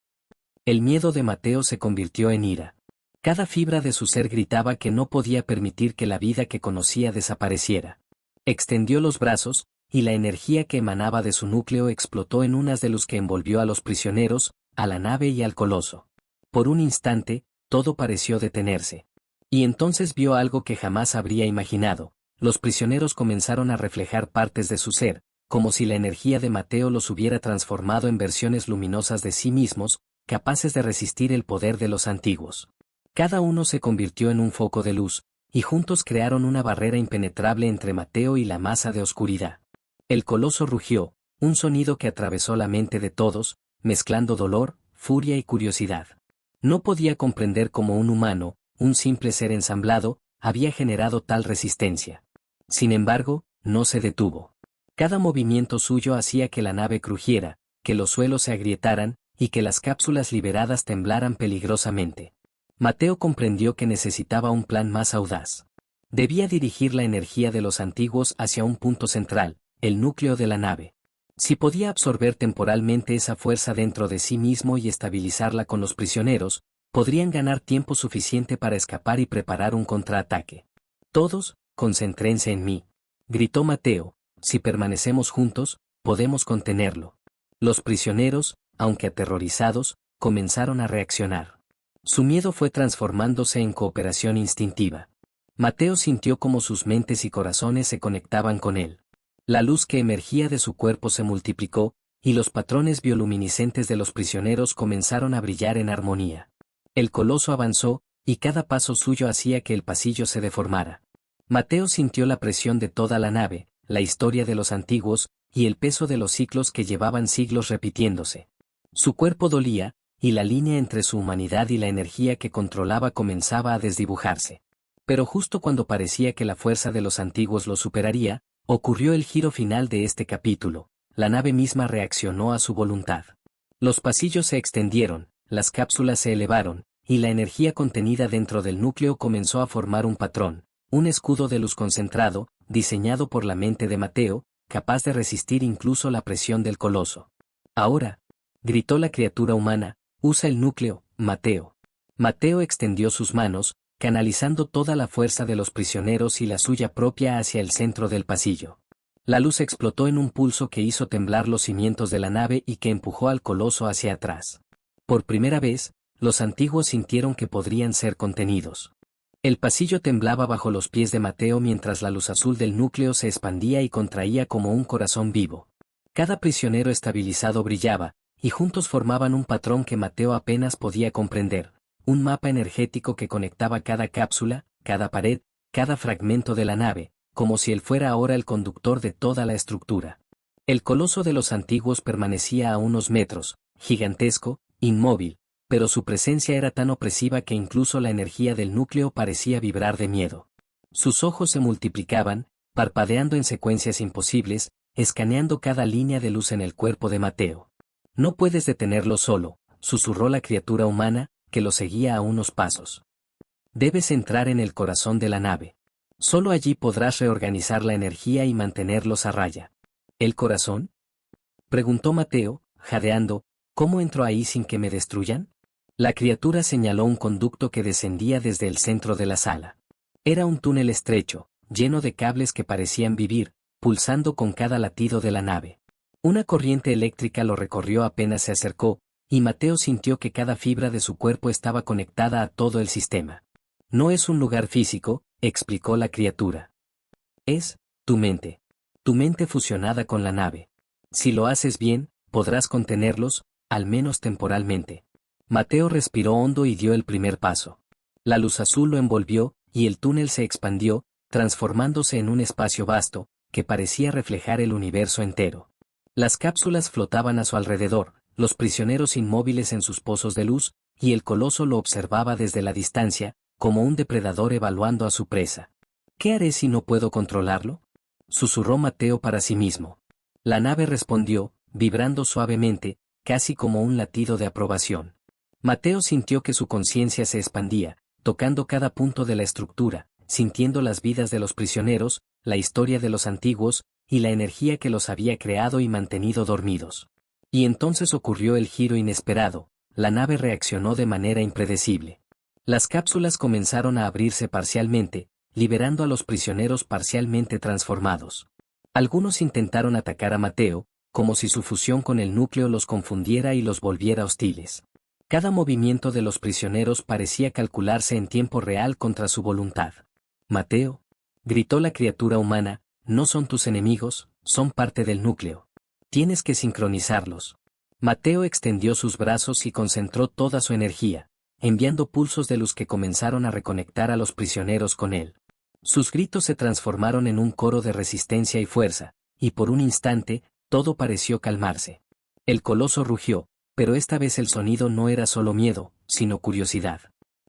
El miedo de Mateo se convirtió en ira. Cada fibra de su ser gritaba que no podía permitir que la vida que conocía desapareciera. Extendió los brazos, y la energía que emanaba de su núcleo explotó en un haz de luz que envolvió a los prisioneros, a la nave y al coloso. Por un instante, todo pareció detenerse. Y entonces vio algo que jamás habría imaginado. Los prisioneros comenzaron a reflejar partes de su ser, como si la energía de Mateo los hubiera transformado en versiones luminosas de sí mismos, capaces de resistir el poder de los antiguos. Cada uno se convirtió en un foco de luz, y juntos crearon una barrera impenetrable entre Mateo y la masa de oscuridad. El coloso rugió, un sonido que atravesó la mente de todos, mezclando dolor, furia y curiosidad. No podía comprender cómo un humano, un simple ser ensamblado, había generado tal resistencia. Sin embargo, no se detuvo. Cada movimiento suyo hacía que la nave crujiera, que los suelos se agrietaran, y que las cápsulas liberadas temblaran peligrosamente. Mateo comprendió que necesitaba un plan más audaz. Debía dirigir la energía de los antiguos hacia un punto central, el núcleo de la nave. Si podía absorber temporalmente esa fuerza dentro de sí mismo y estabilizarla con los prisioneros, podrían ganar tiempo suficiente para escapar y preparar un contraataque. Todos, concéntrense en mí, gritó Mateo. Si permanecemos juntos, podemos contenerlo. Los prisioneros, aunque aterrorizados, comenzaron a reaccionar. Su miedo fue transformándose en cooperación instintiva. Mateo sintió como sus mentes y corazones se conectaban con él. La luz que emergía de su cuerpo se multiplicó, y los patrones bioluminiscentes de los prisioneros comenzaron a brillar en armonía. El coloso avanzó, y cada paso suyo hacía que el pasillo se deformara. Mateo sintió la presión de toda la nave, la historia de los antiguos, y el peso de los ciclos que llevaban siglos repitiéndose. Su cuerpo dolía, y la línea entre su humanidad y la energía que controlaba comenzaba a desdibujarse. Pero justo cuando parecía que la fuerza de los antiguos lo superaría, ocurrió el giro final de este capítulo. La nave misma reaccionó a su voluntad. Los pasillos se extendieron, las cápsulas se elevaron, y la energía contenida dentro del núcleo comenzó a formar un patrón, un escudo de luz concentrado, diseñado por la mente de Mateo, capaz de resistir incluso la presión del coloso. Ahora, gritó la criatura humana, usa el núcleo, Mateo. Mateo extendió sus manos, canalizando toda la fuerza de los prisioneros y la suya propia hacia el centro del pasillo. La luz explotó en un pulso que hizo temblar los cimientos de la nave y que empujó al coloso hacia atrás. Por primera vez, los antiguos sintieron que podrían ser contenidos. El pasillo temblaba bajo los pies de Mateo mientras la luz azul del núcleo se expandía y contraía como un corazón vivo. Cada prisionero estabilizado brillaba, y juntos formaban un patrón que Mateo apenas podía comprender, un mapa energético que conectaba cada cápsula, cada pared, cada fragmento de la nave, como si él fuera ahora el conductor de toda la estructura. El coloso de los antiguos permanecía a unos metros, gigantesco, inmóvil, pero su presencia era tan opresiva que incluso la energía del núcleo parecía vibrar de miedo. Sus ojos se multiplicaban, parpadeando en secuencias imposibles, escaneando cada línea de luz en el cuerpo de Mateo. No puedes detenerlo solo, susurró la criatura humana, que lo seguía a unos pasos. Debes entrar en el corazón de la nave. Solo allí podrás reorganizar la energía y mantenerlos a raya. ¿El corazón?, preguntó Mateo, jadeando. ¿Cómo entro ahí sin que me destruyan? La criatura señaló un conducto que descendía desde el centro de la sala. Era un túnel estrecho, lleno de cables que parecían vivir, pulsando con cada latido de la nave. Una corriente eléctrica lo recorrió apenas se acercó, y Mateo sintió que cada fibra de su cuerpo estaba conectada a todo el sistema. No es un lugar físico, explicó la criatura. Es tu mente. Tu mente fusionada con la nave. Si lo haces bien, podrás contenerlos, al menos temporalmente. Mateo respiró hondo y dio el primer paso. La luz azul lo envolvió, y el túnel se expandió, transformándose en un espacio vasto, que parecía reflejar el universo entero. Las cápsulas flotaban a su alrededor, los prisioneros inmóviles en sus pozos de luz, y el coloso lo observaba desde la distancia, como un depredador evaluando a su presa. ¿Qué haré si no puedo controlarlo?, susurró Mateo para sí mismo. La nave respondió, vibrando suavemente, casi como un latido de aprobación. Mateo sintió que su conciencia se expandía, tocando cada punto de la estructura, sintiendo las vidas de los prisioneros, la historia de los antiguos, y la energía que los había creado y mantenido dormidos. Y entonces ocurrió el giro inesperado, la nave reaccionó de manera impredecible. Las cápsulas comenzaron a abrirse parcialmente, liberando a los prisioneros parcialmente transformados. Algunos intentaron atacar a Mateo, como si su fusión con el núcleo los confundiera y los volviera hostiles. Cada movimiento de los prisioneros parecía calcularse en tiempo real contra su voluntad. Mateo, gritó la criatura humana, no son tus enemigos, son parte del núcleo. Tienes que sincronizarlos. Mateo extendió sus brazos y concentró toda su energía, enviando pulsos de luz que comenzaron a reconectar a los prisioneros con él. Sus gritos se transformaron en un coro de resistencia y fuerza, y por un instante, todo pareció calmarse. El coloso rugió, pero esta vez el sonido no era solo miedo, sino curiosidad.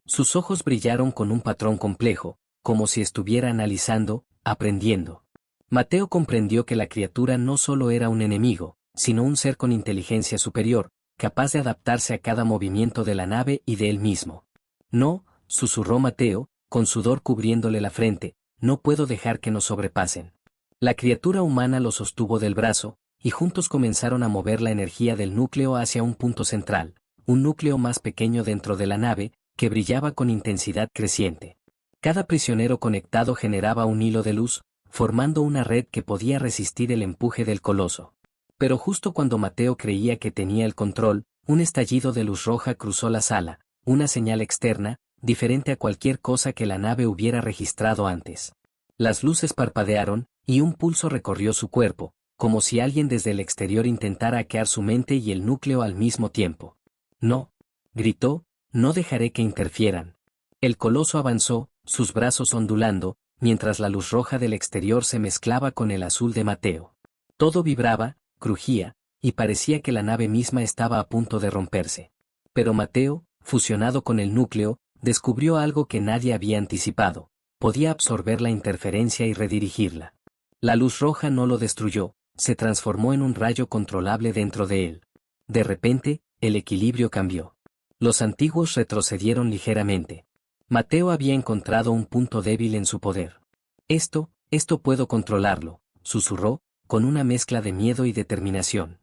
Sus ojos brillaron con un patrón complejo, como si estuviera analizando, aprendiendo. Mateo comprendió que la criatura no solo era un enemigo, sino un ser con inteligencia superior, capaz de adaptarse a cada movimiento de la nave y de él mismo. No, susurró Mateo, con sudor cubriéndole la frente, no puedo dejar que nos sobrepasen. La criatura humana lo sostuvo del brazo, y juntos comenzaron a mover la energía del núcleo hacia un punto central, un núcleo más pequeño dentro de la nave, que brillaba con intensidad creciente. Cada prisionero conectado generaba un hilo de luz, formando una red que podía resistir el empuje del coloso. Pero justo cuando Mateo creía que tenía el control, un estallido de luz roja cruzó la sala, una señal externa, diferente a cualquier cosa que la nave hubiera registrado antes. Las luces parpadearon, y un pulso recorrió su cuerpo, como si alguien desde el exterior intentara hackear su mente y el núcleo al mismo tiempo. No, gritó, no dejaré que interfieran. El coloso avanzó, sus brazos ondulando, mientras la luz roja del exterior se mezclaba con el azul de Mateo. Todo vibraba, crujía, y parecía que la nave misma estaba a punto de romperse. Pero Mateo, fusionado con el núcleo, descubrió algo que nadie había anticipado: podía absorber la interferencia y redirigirla. La luz roja no lo destruyó, se transformó en un rayo controlable dentro de él. De repente, el equilibrio cambió. Los antiguos retrocedieron ligeramente. Mateo había encontrado un punto débil en su poder. Esto puedo controlarlo, susurró, con una mezcla de miedo y determinación.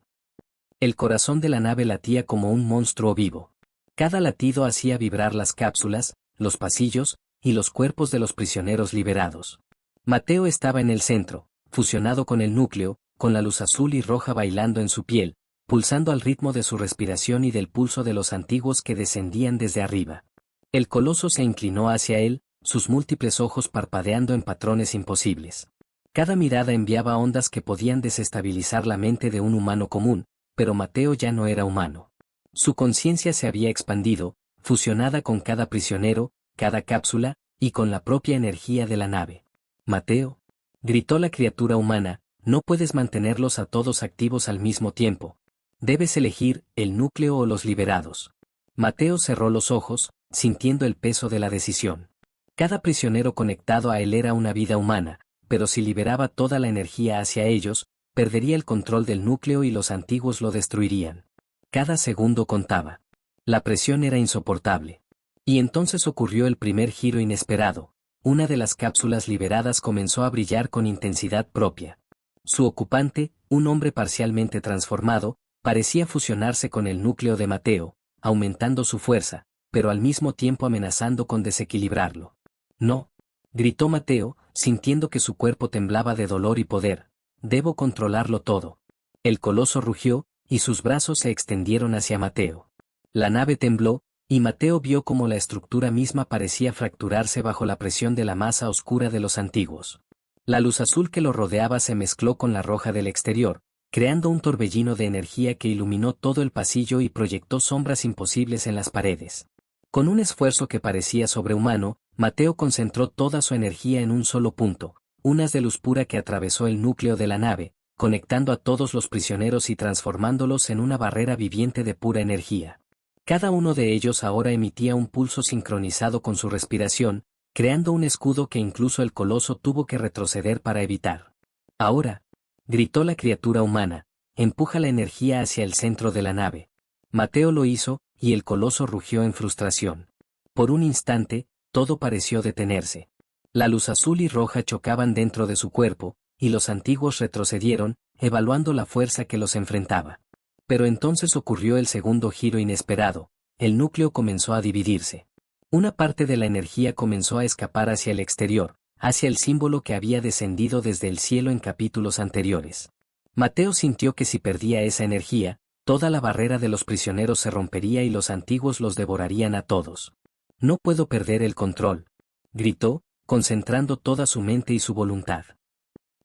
El corazón de la nave latía como un monstruo vivo. Cada latido hacía vibrar las cápsulas, los pasillos, y los cuerpos de los prisioneros liberados. Mateo estaba en el centro, fusionado con el núcleo, con la luz azul y roja bailando en su piel, pulsando al ritmo de su respiración y del pulso de los antiguos que descendían desde arriba. El coloso se inclinó hacia él, sus múltiples ojos parpadeando en patrones imposibles. Cada mirada enviaba ondas que podían desestabilizar la mente de un humano común, pero Mateo ya no era humano. Su conciencia se había expandido, fusionada con cada prisionero, cada cápsula, y con la propia energía de la nave. Mateo, gritó la criatura humana, no puedes mantenerlos a todos activos al mismo tiempo. Debes elegir el núcleo o los liberados. Mateo cerró los ojos, sintiendo el peso de la decisión. Cada prisionero conectado a él era una vida humana, pero si liberaba toda la energía hacia ellos, perdería el control del núcleo y los antiguos lo destruirían. Cada segundo contaba. La presión era insoportable. Y entonces ocurrió el primer giro inesperado. Una de las cápsulas liberadas comenzó a brillar con intensidad propia. Su ocupante, un hombre parcialmente transformado, parecía fusionarse con el núcleo de Mateo, aumentando su fuerza, pero al mismo tiempo amenazando con desequilibrarlo. No, gritó Mateo, sintiendo que su cuerpo temblaba de dolor y poder. Debo controlarlo todo. El coloso rugió, y sus brazos se extendieron hacia Mateo. La nave tembló, y Mateo vio cómo la estructura misma parecía fracturarse bajo la presión de la masa oscura de los antiguos. La luz azul que lo rodeaba se mezcló con la roja del exterior, creando un torbellino de energía que iluminó todo el pasillo y proyectó sombras imposibles en las paredes. Con un esfuerzo que parecía sobrehumano, Mateo concentró toda su energía en un solo punto, un haz de luz pura que atravesó el núcleo de la nave, conectando a todos los prisioneros y transformándolos en una barrera viviente de pura energía. Cada uno de ellos ahora emitía un pulso sincronizado con su respiración, creando un escudo que incluso el coloso tuvo que retroceder para evitar. Ahora, gritó la criatura humana, empuja la energía hacia el centro de la nave. Mateo lo hizo, y el coloso rugió en frustración. Por un instante, todo pareció detenerse. La luz azul y roja chocaban dentro de su cuerpo, y los antiguos retrocedieron, evaluando la fuerza que los enfrentaba. Pero entonces ocurrió el segundo giro inesperado, el núcleo comenzó a dividirse. Una parte de la energía comenzó a escapar hacia el exterior, hacia el símbolo que había descendido desde el cielo en capítulos anteriores. Mateo sintió que si perdía esa energía, toda la barrera de los prisioneros se rompería y los antiguos los devorarían a todos. No puedo perder el control, gritó, concentrando toda su mente y su voluntad.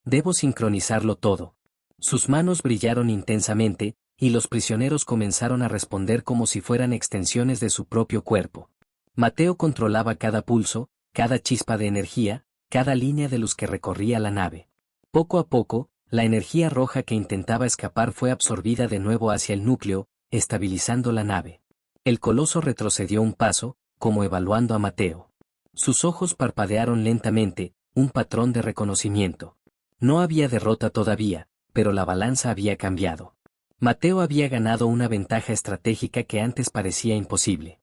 Debo sincronizarlo todo. Sus manos brillaron intensamente, y los prisioneros comenzaron a responder como si fueran extensiones de su propio cuerpo. Mateo controlaba cada pulso, cada chispa de energía, cada línea de luz que recorría la nave. Poco a poco, la energía roja que intentaba escapar fue absorbida de nuevo hacia el núcleo, estabilizando la nave. El coloso retrocedió un paso, como evaluando a Mateo. Sus ojos parpadearon lentamente, un patrón de reconocimiento. No había derrota todavía, pero la balanza había cambiado. Mateo había ganado una ventaja estratégica que antes parecía imposible.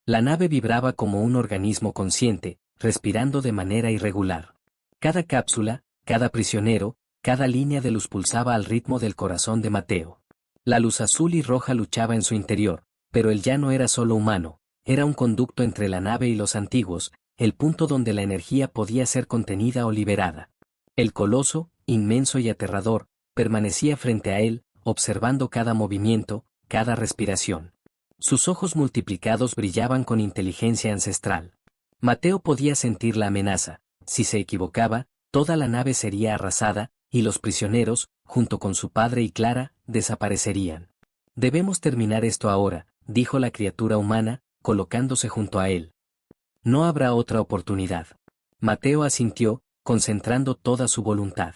La nave vibraba como un organismo consciente, respirando de manera irregular. Cada cápsula, cada prisionero, cada línea de luz pulsaba al ritmo del corazón de Mateo. La luz azul y roja luchaba en su interior, pero él ya no era solo humano, era un conducto entre la nave y los antiguos, el punto donde la energía podía ser contenida o liberada. El coloso, inmenso y aterrador, permanecía frente a él, observando cada movimiento, cada respiración. Sus ojos multiplicados brillaban con inteligencia ancestral. Mateo podía sentir la amenaza. Si se equivocaba, toda la nave sería arrasada, y los prisioneros, junto con su padre y Clara, desaparecerían. Debemos terminar esto ahora, dijo la criatura humana, colocándose junto a él. No habrá otra oportunidad. Mateo asintió, concentrando toda su voluntad.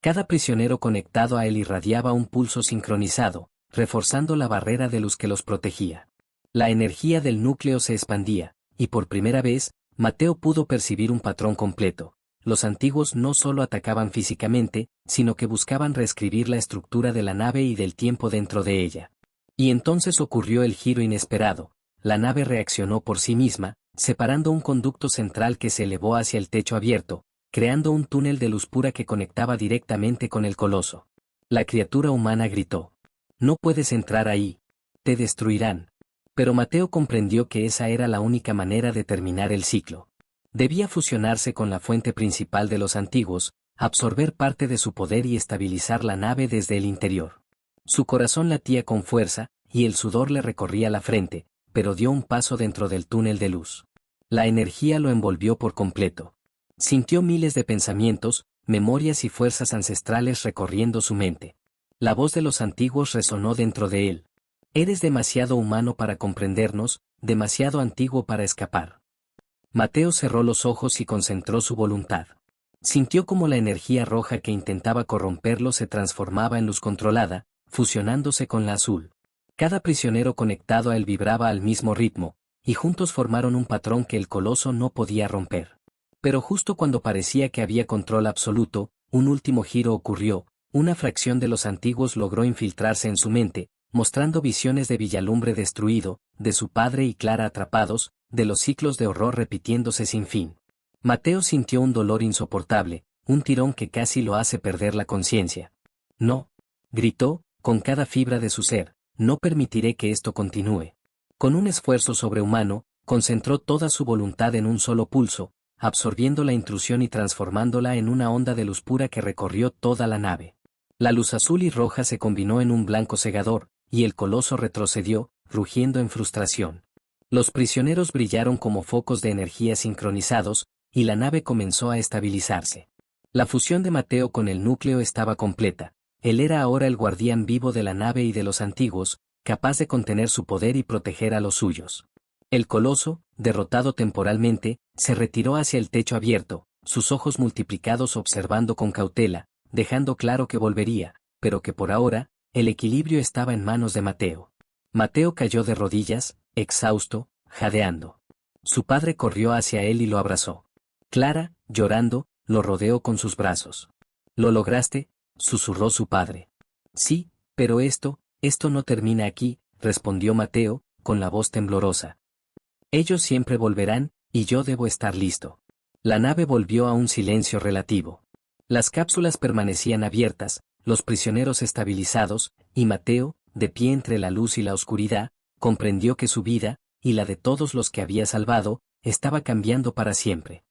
Cada prisionero conectado a él irradiaba un pulso sincronizado, reforzando la barrera de luz que los protegía. La energía del núcleo se expandía, y por primera vez, Mateo pudo percibir un patrón completo. Los antiguos no solo atacaban físicamente, sino que buscaban reescribir la estructura de la nave y del tiempo dentro de ella. Y entonces ocurrió el giro inesperado. La nave reaccionó por sí misma, separando un conducto central que se elevó hacia el techo abierto, creando un túnel de luz pura que conectaba directamente con el coloso. La criatura humana gritó: «No puedes entrar ahí. Te destruirán». Pero Mateo comprendió que esa era la única manera de terminar el ciclo. Debía fusionarse con la fuente principal de los antiguos, absorber parte de su poder y estabilizar la nave desde el interior. Su corazón latía con fuerza, y el sudor le recorría la frente, pero dio un paso dentro del túnel de luz. La energía lo envolvió por completo. Sintió miles de pensamientos, memorias y fuerzas ancestrales recorriendo su mente. La voz de los antiguos resonó dentro de él. «Eres demasiado humano para comprendernos, demasiado antiguo para escapar». Mateo cerró los ojos y concentró su voluntad. Sintió como la energía roja que intentaba corromperlo se transformaba en luz controlada, fusionándose con la azul. Cada prisionero conectado a él vibraba al mismo ritmo, y juntos formaron un patrón que el coloso no podía romper. Pero justo cuando parecía que había control absoluto, un último giro ocurrió. Una fracción de los antiguos logró infiltrarse en su mente, mostrando visiones de Villalumbre destruido, de su padre y Clara atrapados, de los ciclos de horror repitiéndose sin fin. Mateo sintió un dolor insoportable, un tirón que casi lo hace perder la conciencia. «No», gritó, con cada fibra de su ser, «no permitiré que esto continúe». Con un esfuerzo sobrehumano, concentró toda su voluntad en un solo pulso, absorbiendo la intrusión y transformándola en una onda de luz pura que recorrió toda la nave. La luz azul y roja se combinó en un blanco cegador, y el coloso retrocedió, rugiendo en frustración. Los prisioneros brillaron como focos de energía sincronizados, y la nave comenzó a estabilizarse. La fusión de Mateo con el núcleo estaba completa. Él era ahora el guardián vivo de la nave y de los antiguos, capaz de contener su poder y proteger a los suyos. El coloso, derrotado temporalmente, se retiró hacia el techo abierto, sus ojos multiplicados observando con cautela, dejando claro que volvería, pero que por ahora, el equilibrio estaba en manos de Mateo. Mateo cayó de rodillas, exhausto, jadeando. Su padre corrió hacia él y lo abrazó. Clara, llorando, lo rodeó con sus brazos. «¿Lo lograste?», susurró su padre. «Sí, pero esto no termina aquí», respondió Mateo, con la voz temblorosa. «Ellos siempre volverán, y yo debo estar listo». La nave volvió a un silencio relativo. Las cápsulas permanecían abiertas, los prisioneros estabilizados, y Mateo, de pie entre la luz y la oscuridad, comprendió que su vida, y la de todos los que había salvado, estaba cambiando para siempre.